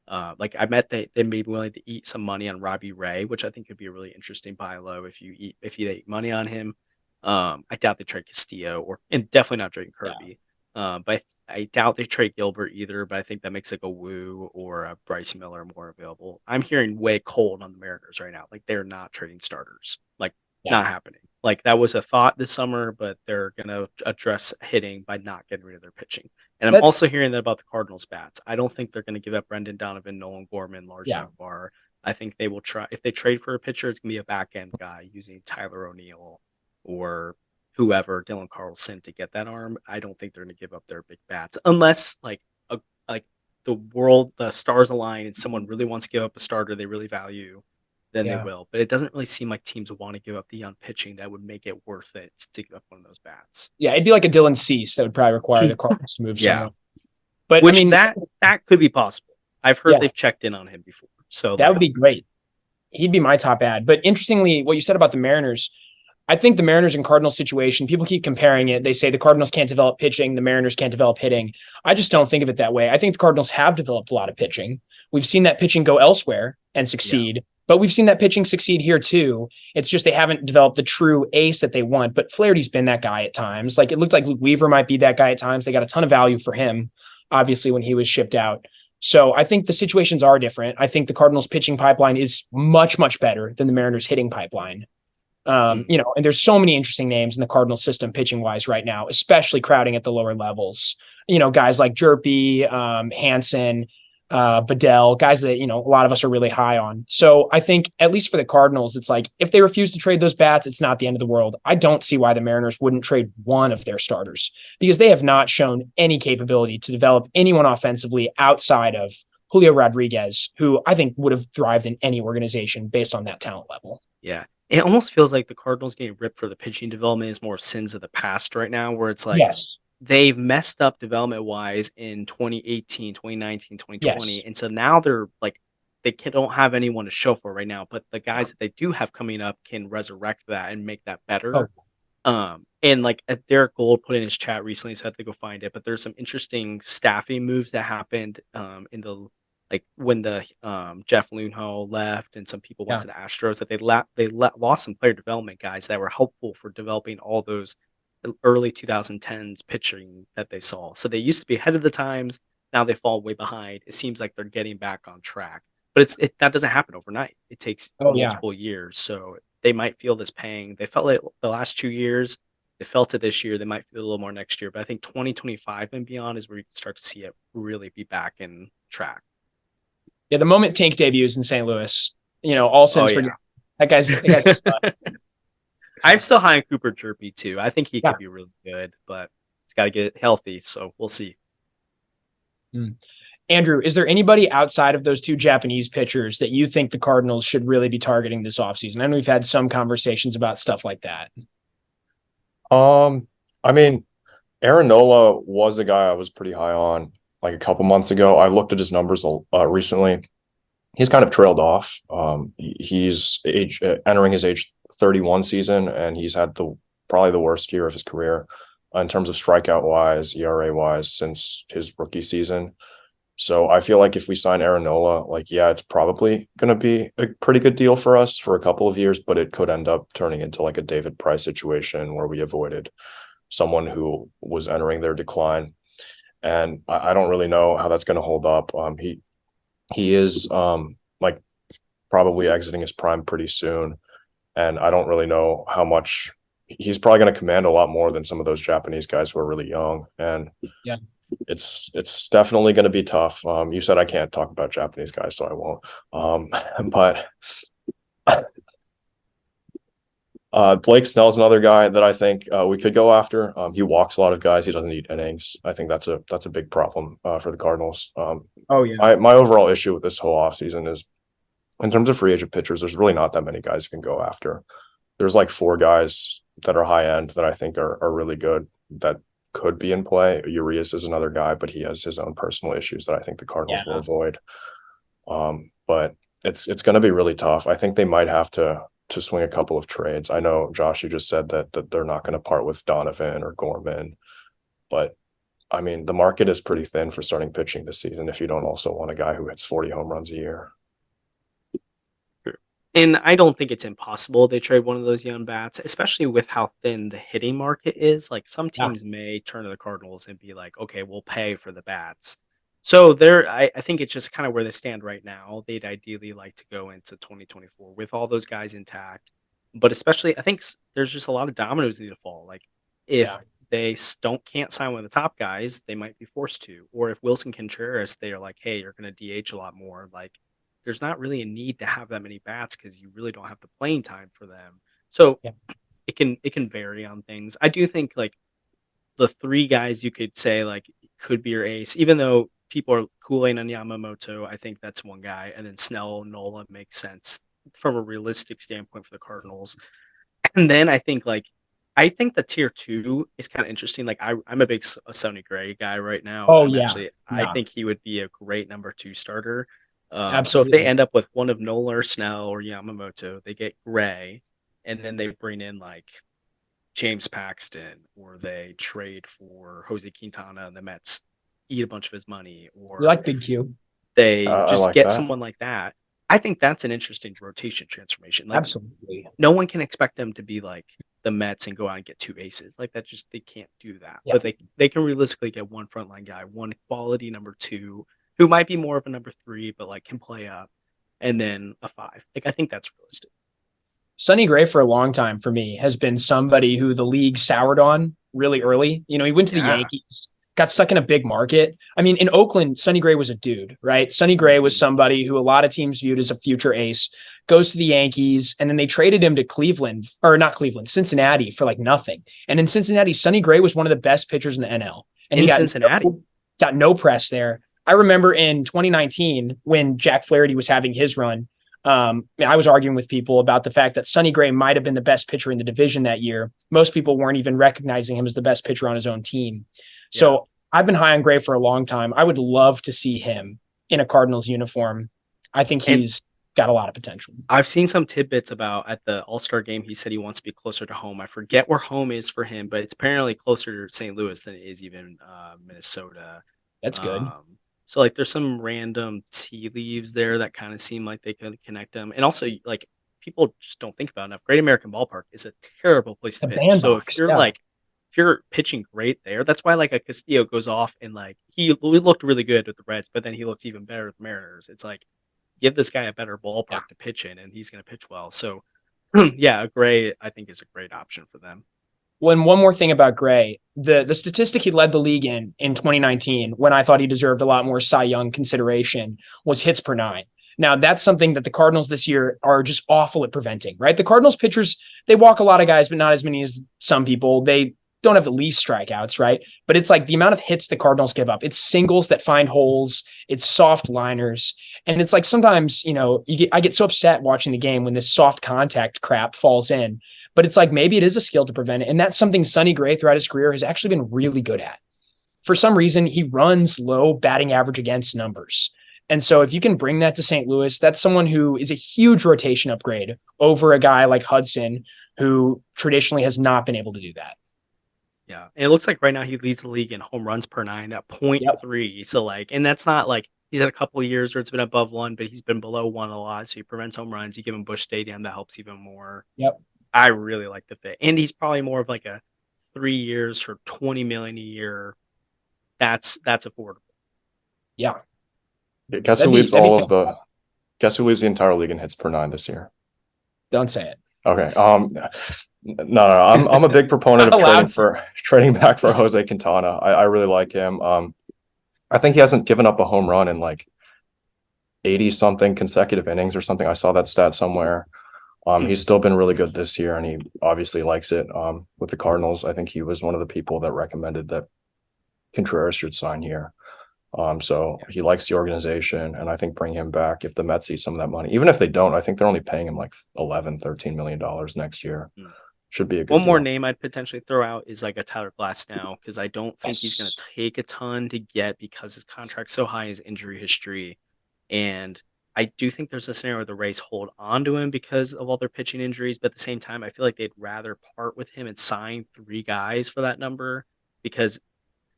like I bet they may be willing to eat some money on Robbie Ray, which I think could be a really interesting buy low if you eat money on him. I doubt they trade Castillo and definitely not trading Kirby. But I doubt they trade Gilbert either. But I think that makes like a Wu or a Bryce Miller more available. I'm hearing way cold on the Mariners right now. Like they're not trading starters. Like not happening. Like that was a thought this summer, but they're gonna address hitting by not getting rid of their pitching. And I'm also hearing that about the Cardinals bats. I don't think they're gonna give up Brendan Donovan, Nolan Gorman, Lars Nootbaar. I think they will try if they trade for a pitcher, it's gonna be a back end guy using Tyler O'Neill or whoever, Dylan Carlson to get that arm. I don't think they're gonna give up their big bats unless like the stars align and someone really wants to give up a starter they really value, then they will. But it doesn't really seem like teams want to give up the young pitching that would make it worth it to give up one of those bats. Yeah, it'd be like a Dylan Cease that would probably require the Cardinals to move somewhere. But which that could be possible. I've heard they've checked in on him before. So that would be great. He'd be my top ad. But interestingly, what you said about the Mariners, I think the Mariners and Cardinals situation, people keep comparing it. They say the Cardinals can't develop pitching, the Mariners can't develop hitting. I just don't think of it that way. I think the Cardinals have developed a lot of pitching. We've seen that pitching go elsewhere and succeed. But we've seen that pitching succeed here too. It's just they haven't developed the true ace that they want. But Flaherty's been that guy at times. Like it looked like Luke Weaver might be that guy at times. They got a ton of value for him, obviously, when he was shipped out. So I think the situations are different. I think the Cardinals pitching pipeline is much, much better than the Mariners hitting pipeline. And there's so many interesting names in the Cardinals system pitching wise right now, especially crowding at the lower levels. Guys like Jerpy, Hansen, Bedell, guys that, a lot of us are really high on. So I think at least for the Cardinals, it's like if they refuse to trade those bats, it's not the end of the world. I don't see why the Mariners wouldn't trade one of their starters because they have not shown any capability to develop anyone offensively outside of Julio Rodriguez, who I think would have thrived in any organization based on that talent level. Yeah. It almost feels like the Cardinals getting ripped for the pitching development is more sins of the past right now, where it's like they've messed up development-wise in 2018, 2019, 2020. Yes. And so now they're like, they don't have anyone to show for right now, but the guys that they do have coming up can resurrect that and make that better. And like Derek Gold put in his chat recently, so I had to go find it, but there's some interesting staffing moves that happened in the like when the Jeff Luhnow left and some people went to the Astros, that they lost some player development guys that were helpful for developing all those early 2010s pitching that they saw. So they used to be ahead of the times. Now they fall way behind. It seems like they're getting back on track, but that doesn't happen overnight. It takes multiple years. So they might feel this pang. They felt it the last 2 years. They felt it this year. They might feel a little more next year, but I think 2025 and beyond is where you start to see it really be back in track. Yeah, the moment Tank debuts in St. Louis, all sins for that guy's I'm still high on Cooper Jerpy too. I think he could be really good, but he's got to get healthy, so we'll see. Andrew, is there anybody outside of those two Japanese pitchers that you think the Cardinals should really be targeting this offseason? I know we've had some conversations about stuff like that. I mean, Aaron Nola was a guy I was pretty high on like a couple months ago. I looked at his numbers recently. He's kind of trailed off. He's entering his age 31 season, and he's had probably the worst year of his career in terms of strikeout wise, ERA wise since his rookie season. So I feel like if we sign Aaron Nola, it's probably going to be a pretty good deal for us for a couple of years, but it could end up turning into like a David Price situation where we avoided someone who was entering their decline. And I don't really know how that's going to hold up. He is probably exiting his prime pretty soon. And I don't really know how much he's probably going to command a lot more than some of those Japanese guys who are really young. And it's definitely going to be tough. You said I can't talk about Japanese guys, so I won't. But Blake Snell's another guy that I think we could go after. He walks a lot of guys. He doesn't need innings. I think that's a big problem for the Cardinals. My overall issue with this whole offseason is in terms of free agent pitchers, there's really not that many guys you can go after. There's like 4 guys that are high end that I think are really good that could be in play. Urias is another guy, but he has his own personal issues that I think the Cardinals will avoid. But it's going to be really tough. I think they might have to to swing a couple of trades. I know, Josh, you just said that they're not going to part with Donovan or Gorman, but I mean, the market is pretty thin for starting pitching this season if you don't also want a guy who hits 40 home runs a year. And I don't think it's impossible they trade one of those young bats, especially with how thin the hitting market is. Like some teams may turn to the Cardinals and be like, okay, we'll pay for the bats. So I think it's just kind of where they stand right now. They'd ideally like to go into 2024 with all those guys intact. But especially, I think there's just a lot of dominoes need to fall. Like if they can't sign one of the top guys, they might be forced to. Or if Wilson Contreras, they are like, hey, you're going to DH a lot more. Like there's not really a need to have that many bats because you really don't have the playing time for them. So it can vary on things. I do think like the three guys you could say like could be your ace, even though people are cooling on Yamamoto. I think that's one guy, and then Snell, Nola makes sense from a realistic standpoint for the Cardinals. And then I think the tier two is kind of interesting. Like I'm a big Sonny Gray guy right now. Oh, I think he would be a great number two starter. Absolutely. So if they end up with one of Nola or Snell or Yamamoto, they get Gray, and then they bring in like James Paxton, or they trade for Jose Quintana and the Mets eat a bunch of his money, or you like Big Q. They just get someone like that. I think that's an interesting rotation transformation. Like, absolutely. No one can expect them to be like the Mets and go out and get two aces. Like that they can't do that. Yeah. But they can realistically get one frontline guy, one quality number two, who might be more of a number three, but like can play up, and then a five. Like I think that's realistic. Sonny Gray for a long time for me has been somebody who the league soured on really early. You know, he went to the Yankees, got stuck in a big market. I mean, in Oakland, Sonny Gray was a dude, right? Sonny Gray was somebody who a lot of teams viewed as a future ace, goes to the Yankees, and then they traded him to Cincinnati for like nothing. And in Cincinnati, Sonny Gray was one of the best pitchers in the NL. And he got no press there. I remember in 2019 when Jack Flaherty was having his run, I was arguing with people about the fact that Sonny Gray might have been the best pitcher in the division that year. Most people weren't even recognizing him as the best pitcher on his own team. Yeah. So I've been high on Gray for a long time. I would love to see him in a Cardinals uniform. I think he's got a lot of potential. I've seen some tidbits about at the All-Star game, he said he wants to be closer to home. I forget where home is for him, but it's apparently closer to St. Louis than it is even Minnesota. That's good. So like there's some random tea leaves there that kind of seem like they could connect them. And also like people just don't think about enough. Great American Ballpark is a terrible place to pitch. So if you're pitching great there, that's why like a Castillo goes off and like he looked really good with the Reds, but then he looks even better with the Mariners. It's like give this guy a better ballpark to pitch in and he's going to pitch well. So yeah, Gray I think is a great option for them. Well, and one more thing about Gray, the statistic he led the league in 2019, when I thought he deserved a lot more Cy Young consideration, was hits per nine. Now, that's something that the Cardinals this year are just awful at preventing, right? The Cardinals pitchers, they walk a lot of guys, but not as many as some people. They don't have the least strikeouts, right? But it's like the amount of hits the Cardinals give up. It's singles that find holes. It's soft liners. And it's like sometimes, you know, I get so upset watching the game when this soft contact crap falls in. But it's like maybe it is a skill to prevent it. And that's something Sonny Gray throughout his career has actually been really good at. For some reason, he runs low batting average against numbers. And so if you can bring that to St. Louis, that's someone who is a huge rotation upgrade over a guy like Hudson, who traditionally has not been able to do that. Yeah. And it looks like right now he leads the league in home runs per nine at 0.3. Yep. So like, and that's not like he's had a couple of years where it's been above one, but he's been below one a lot. So he prevents home runs. You give him Busch Stadium, that helps even more. Yep. I really like the fit. And he's probably more of like a 3 years for $20 million a year. That's affordable. Yeah. Guess who leads the entire league in hits per nine this year? Don't say it. Okay. No. I'm a big proponent of trading back for Jose Quintana. I really like him. I think he hasn't given up a home run in like 80 something consecutive innings or something. I saw that stat somewhere. He's still been really good this year, and he obviously likes it. With the Cardinals, I think he was one of the people that recommended that Contreras should sign here. So he likes the organization, and I think bring him back if the Mets eat some of that money. Even if they don't, I think they're only paying him like $11-13 million next year. Should be a good One deal. more name I'd potentially throw out is like a Tyler Glasnow, because I don't think he's going to take a ton to get because his contract's so high, his injury history. And I do think there's a scenario where the Rays hold on to him because of all their pitching injuries, but at the same time, I feel like they'd rather part with him and sign 3 guys for that number, because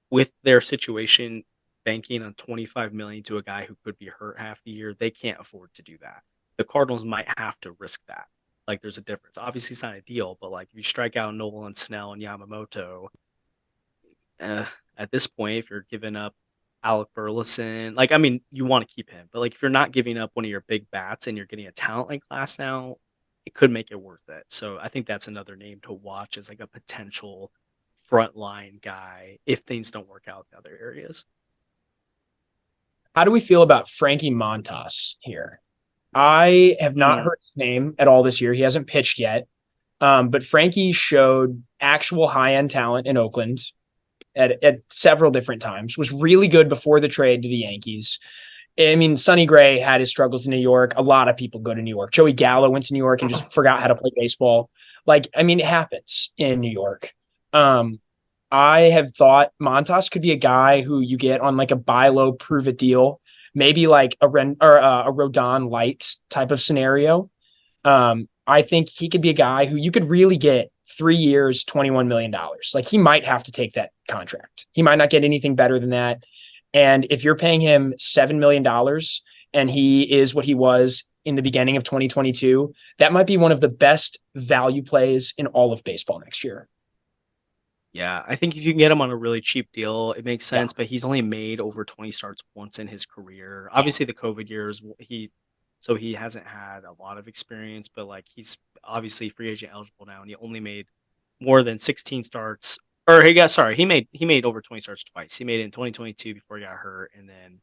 with their situation, banking on 25 million to a guy who could be hurt half the year, they can't afford to do that. The Cardinals might have to risk that. Like, there's a difference. Obviously, it's not ideal, but like if you strike out Nola and Snell and Yamamoto, at this point, if you're giving up Alec Burleson, like, I mean, you want to keep him, but like if you're not giving up one of your big bats and you're getting a talent like Glass now, it could make it worth it. So I think that's another name to watch as like a potential frontline guy if things don't work out in other areas. How do we feel about Frankie Montas here? I have not heard his name at all this year. He hasn't pitched yet. But Frankie showed actual high-end talent in Oakland at several different times, was really good before the trade to the Yankees. I mean, Sonny Gray had his struggles in New York. A lot of people go to New York. Joey Gallo went to New York and just forgot how to play baseball. Like, I mean, it happens in New York. I have thought Montas could be a guy who you get on like a buy low, prove it deal, maybe like a Rodon light type of scenario. I think he could be a guy who you could really get 3 years, $21 million. Like, he might have to take that contract. He might not get anything better than that. And if you're paying him $7 million and he is what he was in the beginning of 2022, that might be one of the best value plays in all of baseball next year. Yeah, I think if you can get him on a really cheap deal, it makes sense, but he's only made over 20 starts once in his career. Obviously, the COVID years, he hasn't had a lot of experience, but like he's obviously free agent eligible now, and he only made more than 16 starts. Or he made over 20 starts twice. He made it in 2022 before he got hurt, and then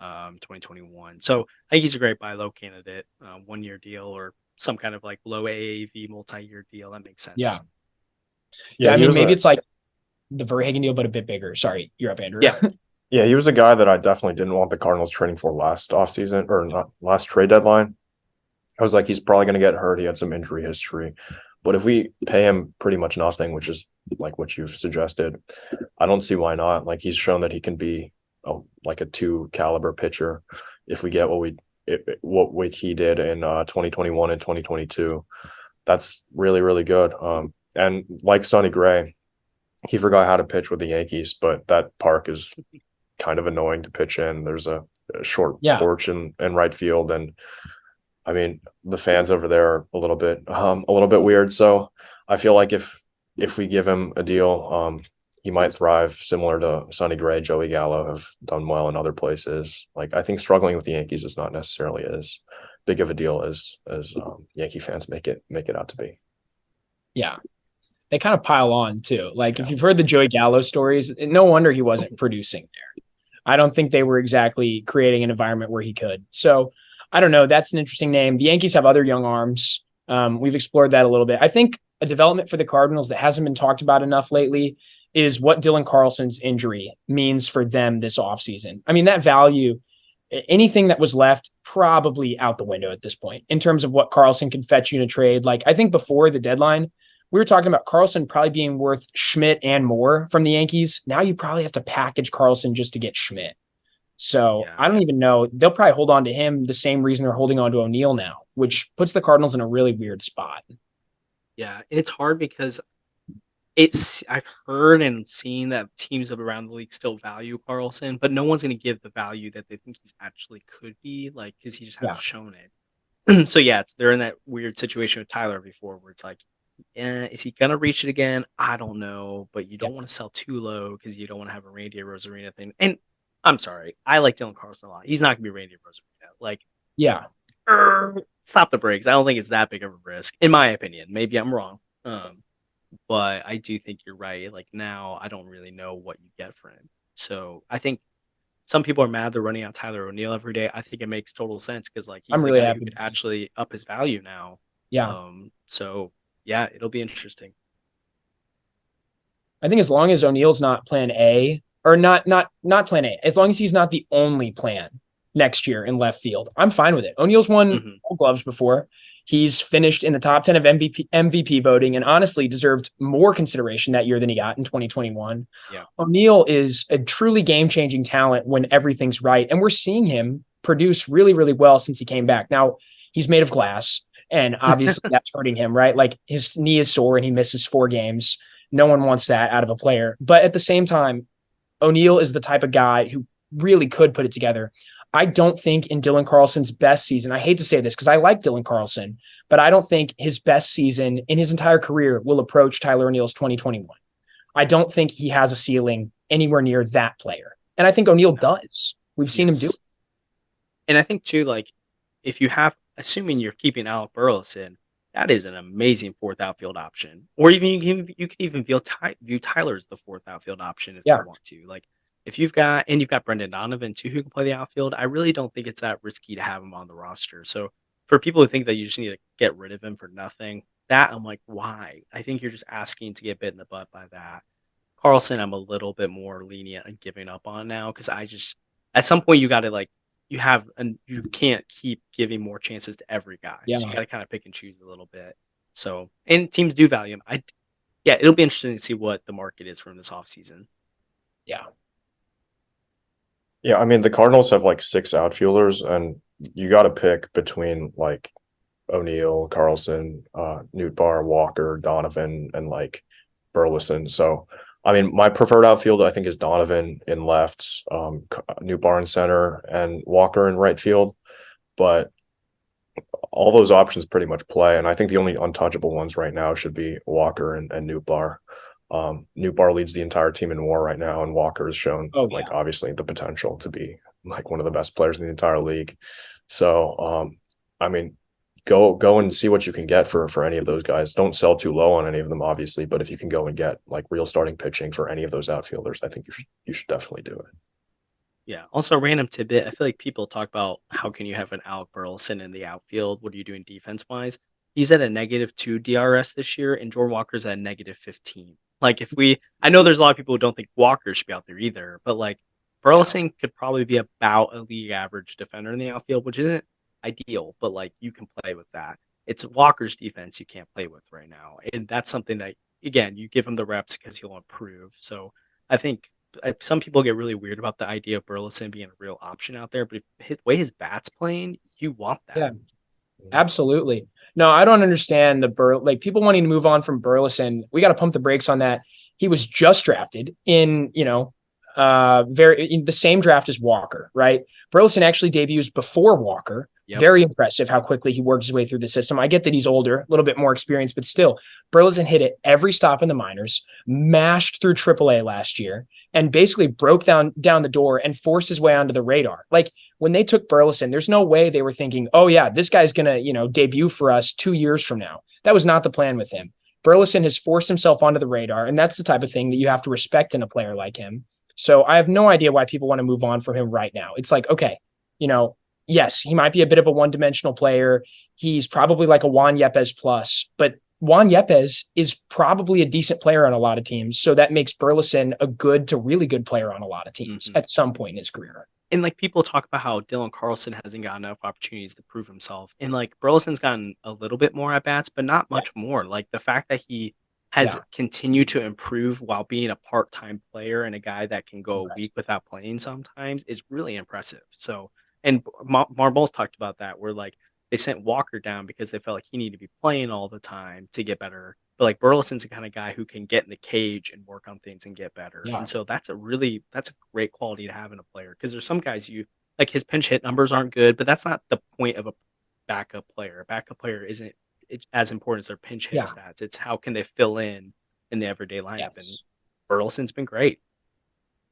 2021. So I think he's a great buy low candidate, 1 year deal or some kind of like low AAV multi-year deal. That makes sense. Yeah. I mean, maybe it's like the Verhagen deal, but a bit bigger. Sorry, you're up, Andrew. Yeah, he was a guy that I definitely didn't want the Cardinals trading for last offseason, or not last trade deadline. I was like, he's probably going to get hurt. He had some injury history. But if we pay him pretty much nothing, which is like what you've suggested, I don't see why not. Like, he's shown that he can be like a 2 caliber pitcher if we get what he did in 2021 and 2022. That's really, really good. And like Sonny Gray, he forgot how to pitch with the Yankees, but that park is kind of annoying to pitch in. There's a short porch in right field, and I mean, the fans over there are a little bit weird. So I feel like if we give him a deal, he might thrive, similar to Sonny Gray. Joey Gallo have done well in other places. Like, I think struggling with the Yankees is not necessarily as big of a deal as Yankee fans make it out to be. Yeah. They kind of pile on too. Like, if you've heard the Joey Gallo stories, no wonder he wasn't producing there. I don't think they were exactly creating an environment where he could. So I don't know. That's an interesting name. The Yankees have other young arms. We've explored that a little bit. I think a development for the Cardinals that hasn't been talked about enough lately is what Dylan Carlson's injury means for them this offseason. I mean, that value, anything that was left, probably out the window at this point in terms of what Carlson can fetch you in a trade. Like, I think before the deadline, we were talking about Carlson probably being worth Schmidt and more from the Yankees. Now you probably have to package Carlson just to get Schmidt. So I don't even know. They'll probably hold on to him the same reason they're holding on to O'Neill now, which puts the Cardinals in a really weird spot. Yeah, it's hard because I've heard and seen that teams around the league still value Carlson, but no one's going to give the value that they think he's actually could be, like, because he just hasn't shown it. So they're in that weird situation with Tyler before, where it's like, is he gonna reach it again? I don't know, but you don't want to sell too low because you don't want to have a Randy Rosarina thing. And I'm sorry, I like Dylan Carlson a lot. He's not gonna be Randy Rosarina. Like, stop the brakes. I don't think it's that big of a risk, in my opinion. Maybe I'm wrong, but I do think you're right. Like, now, I don't really know what you get for him. So I think some people are mad they're running out Tyler O'Neill every day. I think it makes total sense because, like, he's really happy who could actually up his value now. So. Yeah, it'll be interesting. I think as long as O'Neill's not plan A, or not plan A, as long as he's not the only plan next year in left field, I'm fine with it. O'Neill's won Gold Gloves before. He's finished in the top 10 of MVP voting and honestly deserved more consideration that year than he got in 2021. O'Neill is a truly game-changing talent when everything's right, and we're seeing him produced really, really well since he came back. Now, he's made of glass, and obviously that's hurting him, right? Like his knee is sore and he misses 4 games. No one wants that out of a player. But at the same time, O'Neal is the type of guy who really could put it together. I don't think in Dylan Carlson's best season, I hate to say this because I like Dylan Carlson, but I don't think his best season in his entire career will approach Tyler O'Neal's 2021. I don't think he has a ceiling anywhere near that player. And I think O'Neal does. We've seen him do it. And I think too, like if you have, assuming you're keeping Alec Burleson, that is an amazing 4th outfield option. Or even you can even view Tyler as the 4th outfield option if you want to. Like if you've got Brendan Donovan too, who can play the outfield, I really don't think it's that risky to have him on the roster. So for people who think that you just need to get rid of him for nothing, that I'm like, why? I think you're just asking to get bit in the butt by that. Carlson, I'm a little bit more lenient on giving up on now because I just at some point you got to like you can't keep giving more chances to every guy. Yeah. So you got to kind of pick and choose a little bit. So and teams do value him. It'll be interesting to see what the market is from this offseason. Yeah. Yeah, I mean the Cardinals have like 6 outfielders, and you got to pick between like O'Neal, Carlson, Nootbaar, Walker, Donovan, and like Burleson. So I mean, my preferred outfield, I think, is Donovan in left, Nootbaar in center, and Walker in right field. But all those options pretty much play, and I think the only untouchable ones right now should be Walker and Nootbaar. Nootbaar leads the entire team in WAR right now, and Walker has shown obviously the potential to be like one of the best players in the entire league. So, I mean, go and see what you can get for any of those guys. Don't sell too low on any of them, obviously, but if you can go and get like real starting pitching for any of those outfielders, I think you should definitely do it. Yeah. Also, random tidbit. I feel like people talk about how can you have an Alec Burleson in the outfield? What are you doing defense wise? He's at a -2 DRS this year, and Jordan Walker's at a -15. Like I know there's a lot of people who don't think Walker should be out there either, but like Burleson could probably be about a league average defender in the outfield, which isn't ideal, but like you can play with that. It's Walker's defense you can't play with right now, and that's something that again you give him the reps because he'll improve. So I think some people get really weird about the idea of Burleson being a real option out there, but the way his bat's playing, you want that. Yeah, absolutely. No, I don't understand like people wanting to move on from Burleson. We got to pump the brakes on that. He was just drafted in, in the same draft as Walker, right? Burleson actually debuts before Walker. Yep. Very impressive how quickly he works his way through the system. I get that he's older, a little bit more experienced, but still, Burleson hit it every stop in the minors, mashed through AAA last year, and basically broke down the door and forced his way onto the radar. Like when they took Burleson, there's no way they were thinking, oh yeah, this guy's going to, debut for us 2 years from now. That was not the plan with him. Burleson has forced himself onto the radar, and that's the type of thing that you have to respect in a player like him. So I have no idea why people want to move on from him right now. It's like, okay, yes, he might be a bit of a one-dimensional player. He's probably like a Juan Yepes plus, but Juan Yepes is probably a decent player on a lot of teams. So that makes Burleson a good to really good player on a lot of teams at some point in his career. And like people talk about how Dylan Carlson hasn't gotten enough opportunities to prove himself. And like Burleson's gotten a little bit more at bats, but not much more. Like the fact that he has continued to improve while being a part-time player and a guy that can go a week without playing sometimes is really impressive. So, and Marbles talked about that where like they sent Walker down because they felt like he needed to be playing all the time to get better. But like Burleson's the kind of guy who can get in the cage and work on things and get better. Yeah. And so that's a great quality to have in a player because there's some guys like his pinch hit numbers aren't good, but that's not the point of a backup player. A backup player isn't as important as their pinch hit stats. It's how can they fill in the everyday lineup. Yes. And Burleson's been great.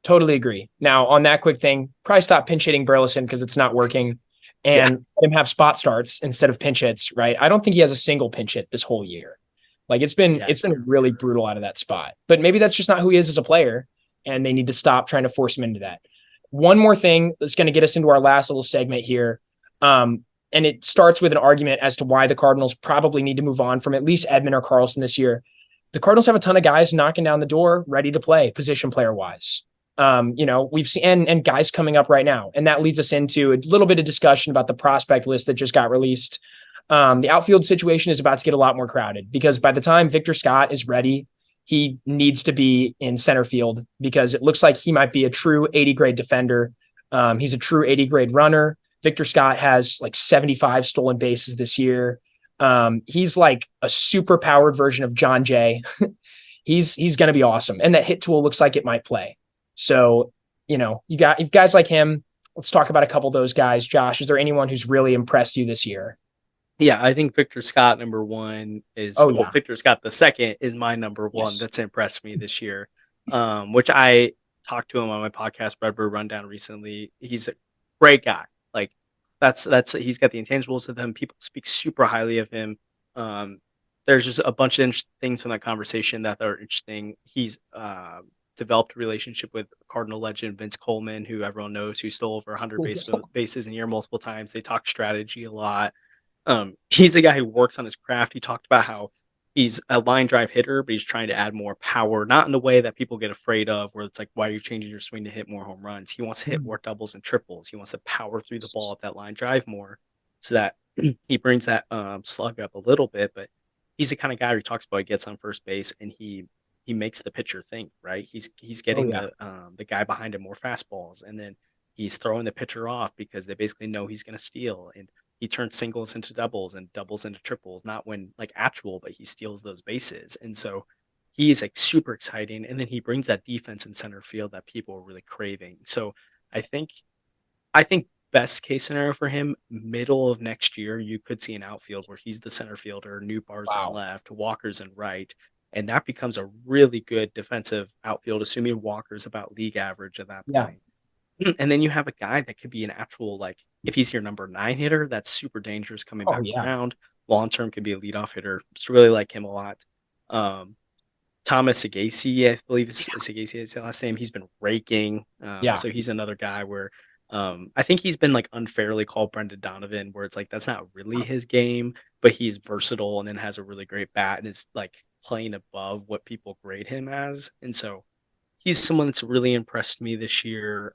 Totally agree. Now on that quick thing, probably stop pinch hitting Burleson because it's not working. And let him have spot starts instead of pinch hits, right? I don't think he has a single pinch hit this whole year. Like it's been really brutal out of that spot. But maybe that's just not who he is as a player, and they need to stop trying to force him into that. One more thing that's going to get us into our last little segment here. And it starts with an argument as to why the Cardinals probably need to move on from at least Edman or Carlson this year. The Cardinals have a ton of guys knocking down the door, ready to play, position player wise. We've seen and guys coming up right now, and that leads us into a little bit of discussion about the prospect list that just got released. The outfield situation is about to get a lot more crowded because by the time Victor Scott is ready, he needs to be in center field because it looks like he might be a true 80 grade defender. He's a true 80 grade runner. Victor Scott has like 75 stolen bases this year. He's like a super powered version of John Jay. He's going to be awesome. And that hit tool looks like it might play. So, you got guys like him. Let's talk about a couple of those guys. Josh, is there anyone who's really impressed you this year? Yeah, I think Victor Scott number one is Victor Scott the second is my number one that's impressed me this year. Which I talked to him on my podcast, Redbird Rundown, recently. He's a great guy. Like that's he's got the intangibles of him. People speak super highly of him. There's just a bunch of interesting things from that conversation that are interesting. He's developed a relationship with Cardinal legend Vince Coleman, who everyone knows, who stole over 100 bases in a year multiple times. They talk strategy a lot. He's a guy who works on his craft. He talked about how he's a line drive hitter, but he's trying to add more power, not in the way that people get afraid of, where it's like, why are you changing your swing to hit more home runs? He wants to hit more doubles and triples. He wants to power through the ball at that line drive more, so that he brings that slug up a little bit. But he's the kind of guy who talks about he gets on first base and he makes the pitcher think, right? He's getting the guy behind him more fastballs, and then he's throwing the pitcher off because they basically know he's going to steal, and he turns singles into doubles and doubles into triples, not when like actual, but he steals those bases. And so he's like super exciting. And then he brings that defense in center field that people are really craving. So I think best case scenario for him, middle of next year, you could see an outfield where he's the center fielder, Newbar's on left, Walker's in right. And that becomes a really good defensive outfield, assuming Walker's about league average at that point. And then you have a guy that could be an actual, like, if he's your number 9 hitter, that's super dangerous coming back around. Long term could be a leadoff hitter. Just really like him a lot. Thomas Sagasi, I believe Sagasi is his last name. He's been raking. So he's another guy where I think he's been like unfairly called Brendan Donovan, where it's like that's not really his game, but he's versatile and then has a really great bat and is like playing above what people grade him as. And so he's someone that's really impressed me this year.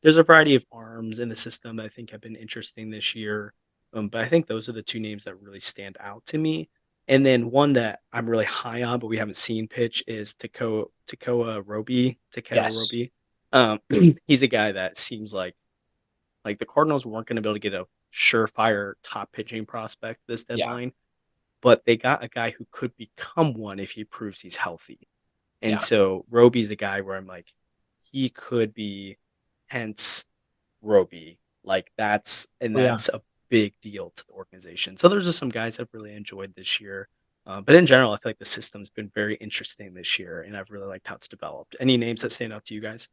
There's a variety of arms in the system that I think have been interesting this year. But I think those are the two names that really stand out to me. And then one that I'm really high on, but we haven't seen pitch, is Tekoa Roby. He's a guy that seems like the Cardinals weren't going to be able to get a surefire top pitching prospect this deadline, but they got a guy who could become one if he proves he's healthy. And so Roby's a guy where I'm like, he could be, hence Roby. Like that's a big deal to the organization. So those are some guys I've really enjoyed this year. But in general, I feel like the system's been very interesting this year, and I've really liked how it's developed. Any names that stand out to you guys?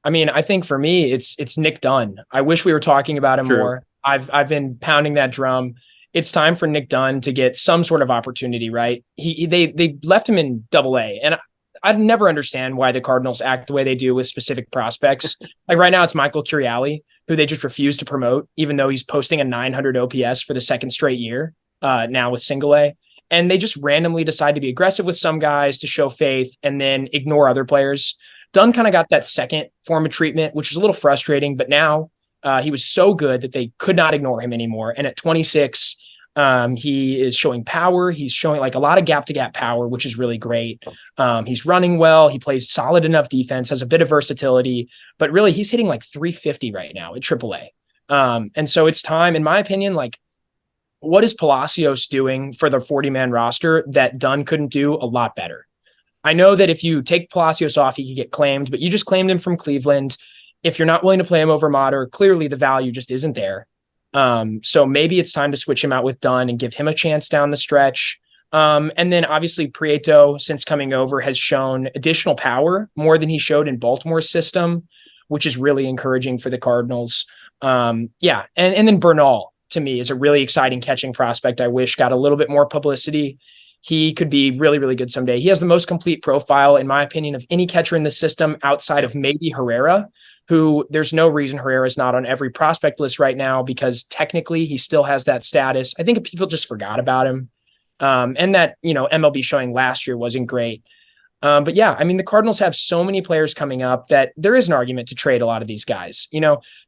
I mean, I think for me, it's Nick Dunn. I wish we were talking about him more. I've been pounding that drum. It's time for Nick Dunn to get some sort of opportunity, right? They left him in Double-A, and I'd never understand why the Cardinals act the way they do with specific prospects. Like right now, it's Michael Curiali, who they just refuse to promote, even though he's posting a 900 OPS for the second straight year now with Single-A. And they just randomly decide to be aggressive with some guys to show faith and then ignore other players. Dunn kind of got that second form of treatment, which was a little frustrating, but now he was so good that they could not ignore him anymore. And at 26, he is showing power. He's showing like a lot of gap to gap power, which is really great. He's running well. He plays solid enough defense, has a bit of versatility, but really he's hitting like 350 right now at AAA. And so it's time, in my opinion, like what is Palacios doing for the 40-man roster that Dunn couldn't do a lot better? I know that if you take Palacios off, he could get claimed, but you just claimed him from Cleveland. If you're not willing to play him over Mater, clearly the value just isn't there. So maybe it's time to switch him out with Dunn and give him a chance down the stretch. And then obviously Prieto, since coming over, has shown additional power, more than he showed in Baltimore's system, which is really encouraging for the Cardinals. And then Bernal, to me, is a really exciting catching prospect. I wish got a little bit more publicity. He could be really, really good someday. He has the most complete profile, in my opinion, of any catcher in the system outside of maybe Herrera, who there's no reason Herrera is not on every prospect list right now because technically he still has that status. I think people just forgot about him. And that, MLB showing last year wasn't great. But yeah, I mean, the Cardinals have so many players coming up that there is an argument to trade a lot of these guys.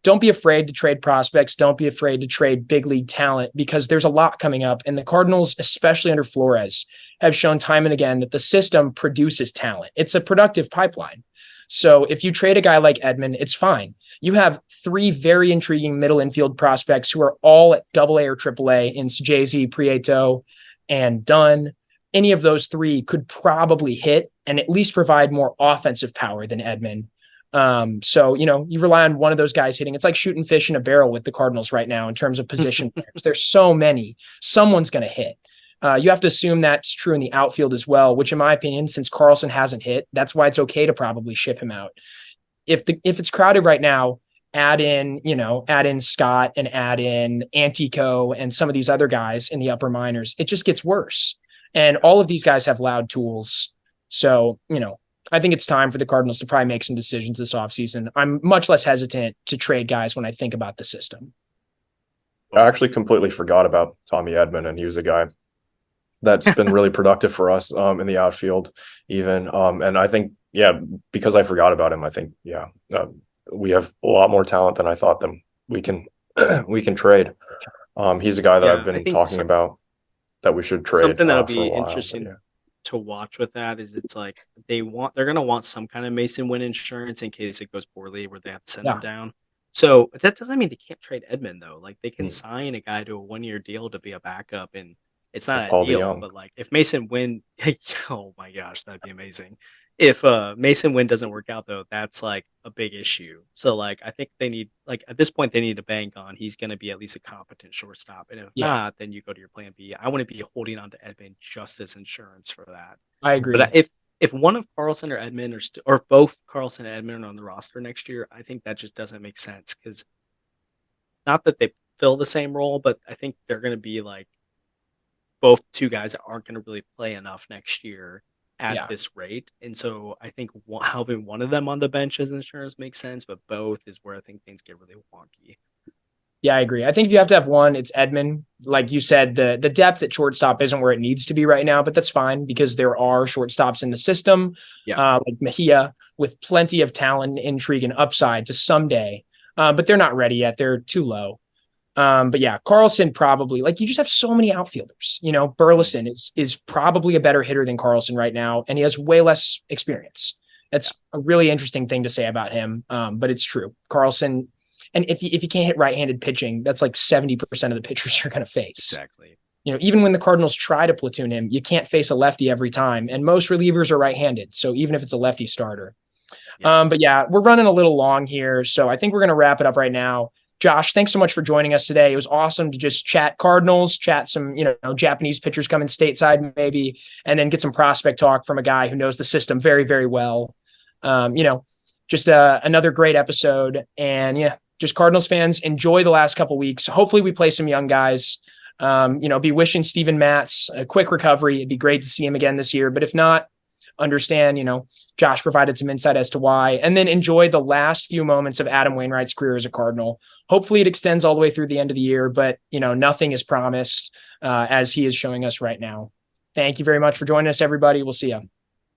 Don't be afraid to trade prospects. Don't be afraid to trade big league talent because there's a lot coming up. And the Cardinals, especially under Flores, have shown time and again that the system produces talent. It's a productive pipeline. So if you trade a guy like Edman, it's fine. You have 3 very intriguing middle infield prospects who are all at AA or AAA in Jay-Z, Prieto, and Dunn. Any of those 3 could probably hit and at least provide more offensive power than Edman. So, you rely on one of those guys hitting. It's like shooting fish in a barrel with the Cardinals right now in terms of position players. There's so many. Someone's going to hit. You have to assume that's true in the outfield as well, which in my opinion, since Carlson hasn't hit, that's why it's okay to probably ship him out. If it's crowded right now, add in Scott and add in Antico and some of these other guys in the upper minors. It just gets worse. And all of these guys have loud tools. So, I think it's time for the Cardinals to probably make some decisions this offseason. I'm much less hesitant to trade guys when I think about the system. I actually completely forgot about Tommy Edman, and he was a guy that's been really productive for us in the outfield even. And I think, because I forgot about him, I think, we have a lot more talent than I thought that we can trade. He's a guy that I've been talking about that we should trade. Something that'll be interesting to watch with that is it's like they're going to want some kind of Mason Wynn insurance in case it goes poorly where they have to send him down. So that doesn't mean they can't trade Edman though. Like they can sign a guy to a 1-year deal to be a backup, and it's not ideal, but like if Mason Wynn, oh my gosh, that'd be amazing. If Mason Wynn doesn't work out though, that's like a big issue. So like I think they need, like at this point they need to bank on he's going to be at least a competent shortstop, and if not, then you go to your plan B. I wouldn't be holding on to Edman just as insurance for that. I agree. But if one of Carlson or Edman or both Carlson and Edman are on the roster next year, I think that just doesn't make sense, because not that they fill the same role, but I think they're going to be like both 2 guys that aren't going to really play enough next year at this rate. And so I think having one of them on the bench as insurance makes sense, but both is where I think things get really wonky. Yeah, I agree. I think if you have to have one, it's Edman. Like you said, the depth at shortstop isn't where it needs to be right now, but that's fine because there are shortstops in the system, like Mejia, with plenty of talent, intrigue, and upside to someday. But they're not ready yet. They're too low. But yeah, Carlson probably, like, you just have so many outfielders. Burleson is probably a better hitter than Carlson right now, and he has way less experience. That's a really interesting thing to say about him, but it's true. Carlson, and if you can't hit right-handed pitching, that's like 70% of the pitchers you're going to face. Exactly. Even when the Cardinals try to platoon him, you can't face a lefty every time, and most relievers are right-handed. So even if it's a lefty starter. But yeah, we're running a little long here, so I think we're going to wrap it up right now. Josh, thanks so much for joining us today. It was awesome to just chat Cardinals, chat some, Japanese pitchers coming stateside maybe, and then get some prospect talk from a guy who knows the system very, very well. Just another great episode. And just Cardinals fans, enjoy the last couple weeks. Hopefully we play some young guys. Be wishing Steven Matz a quick recovery. It'd be great to see him again this year. But if not, understand, Josh provided some insight as to why, and then enjoy the last few moments of Adam Wainwright's career as a Cardinal. Hopefully it extends all the way through the end of the year, but nothing is promised as he is showing us right now. Thank you very much for joining us, everybody. We'll see you.